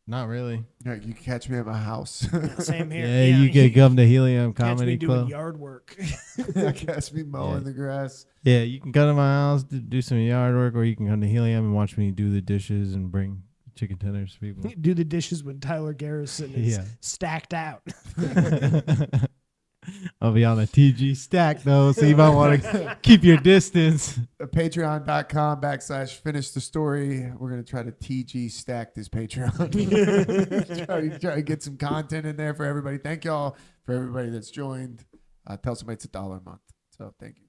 Speaker 2: Not really.
Speaker 1: Yeah, you can catch me at my house.
Speaker 3: Same here.
Speaker 2: Yeah, you could come to Helium
Speaker 3: catch me
Speaker 2: Comedy
Speaker 3: doing
Speaker 2: Club.
Speaker 3: yard work.
Speaker 1: Catch me mowing
Speaker 2: Yeah.
Speaker 1: the grass.
Speaker 2: Yeah, you can come to my house, do some yard work, or you can come to Helium and watch me do the dishes and bring chicken tenders to people.
Speaker 3: Do the dishes when Tyler Garrison is
Speaker 2: Yeah.
Speaker 3: stacked out.
Speaker 2: I'll be on a TG stack though, so you might want to keep your distance.
Speaker 1: Patreon.com/finish the story. We're going to try to TG stack this Patreon. try to get some content in there for everybody. Thank y'all for everybody that's joined. Tell somebody it's $1 a month. So thank you.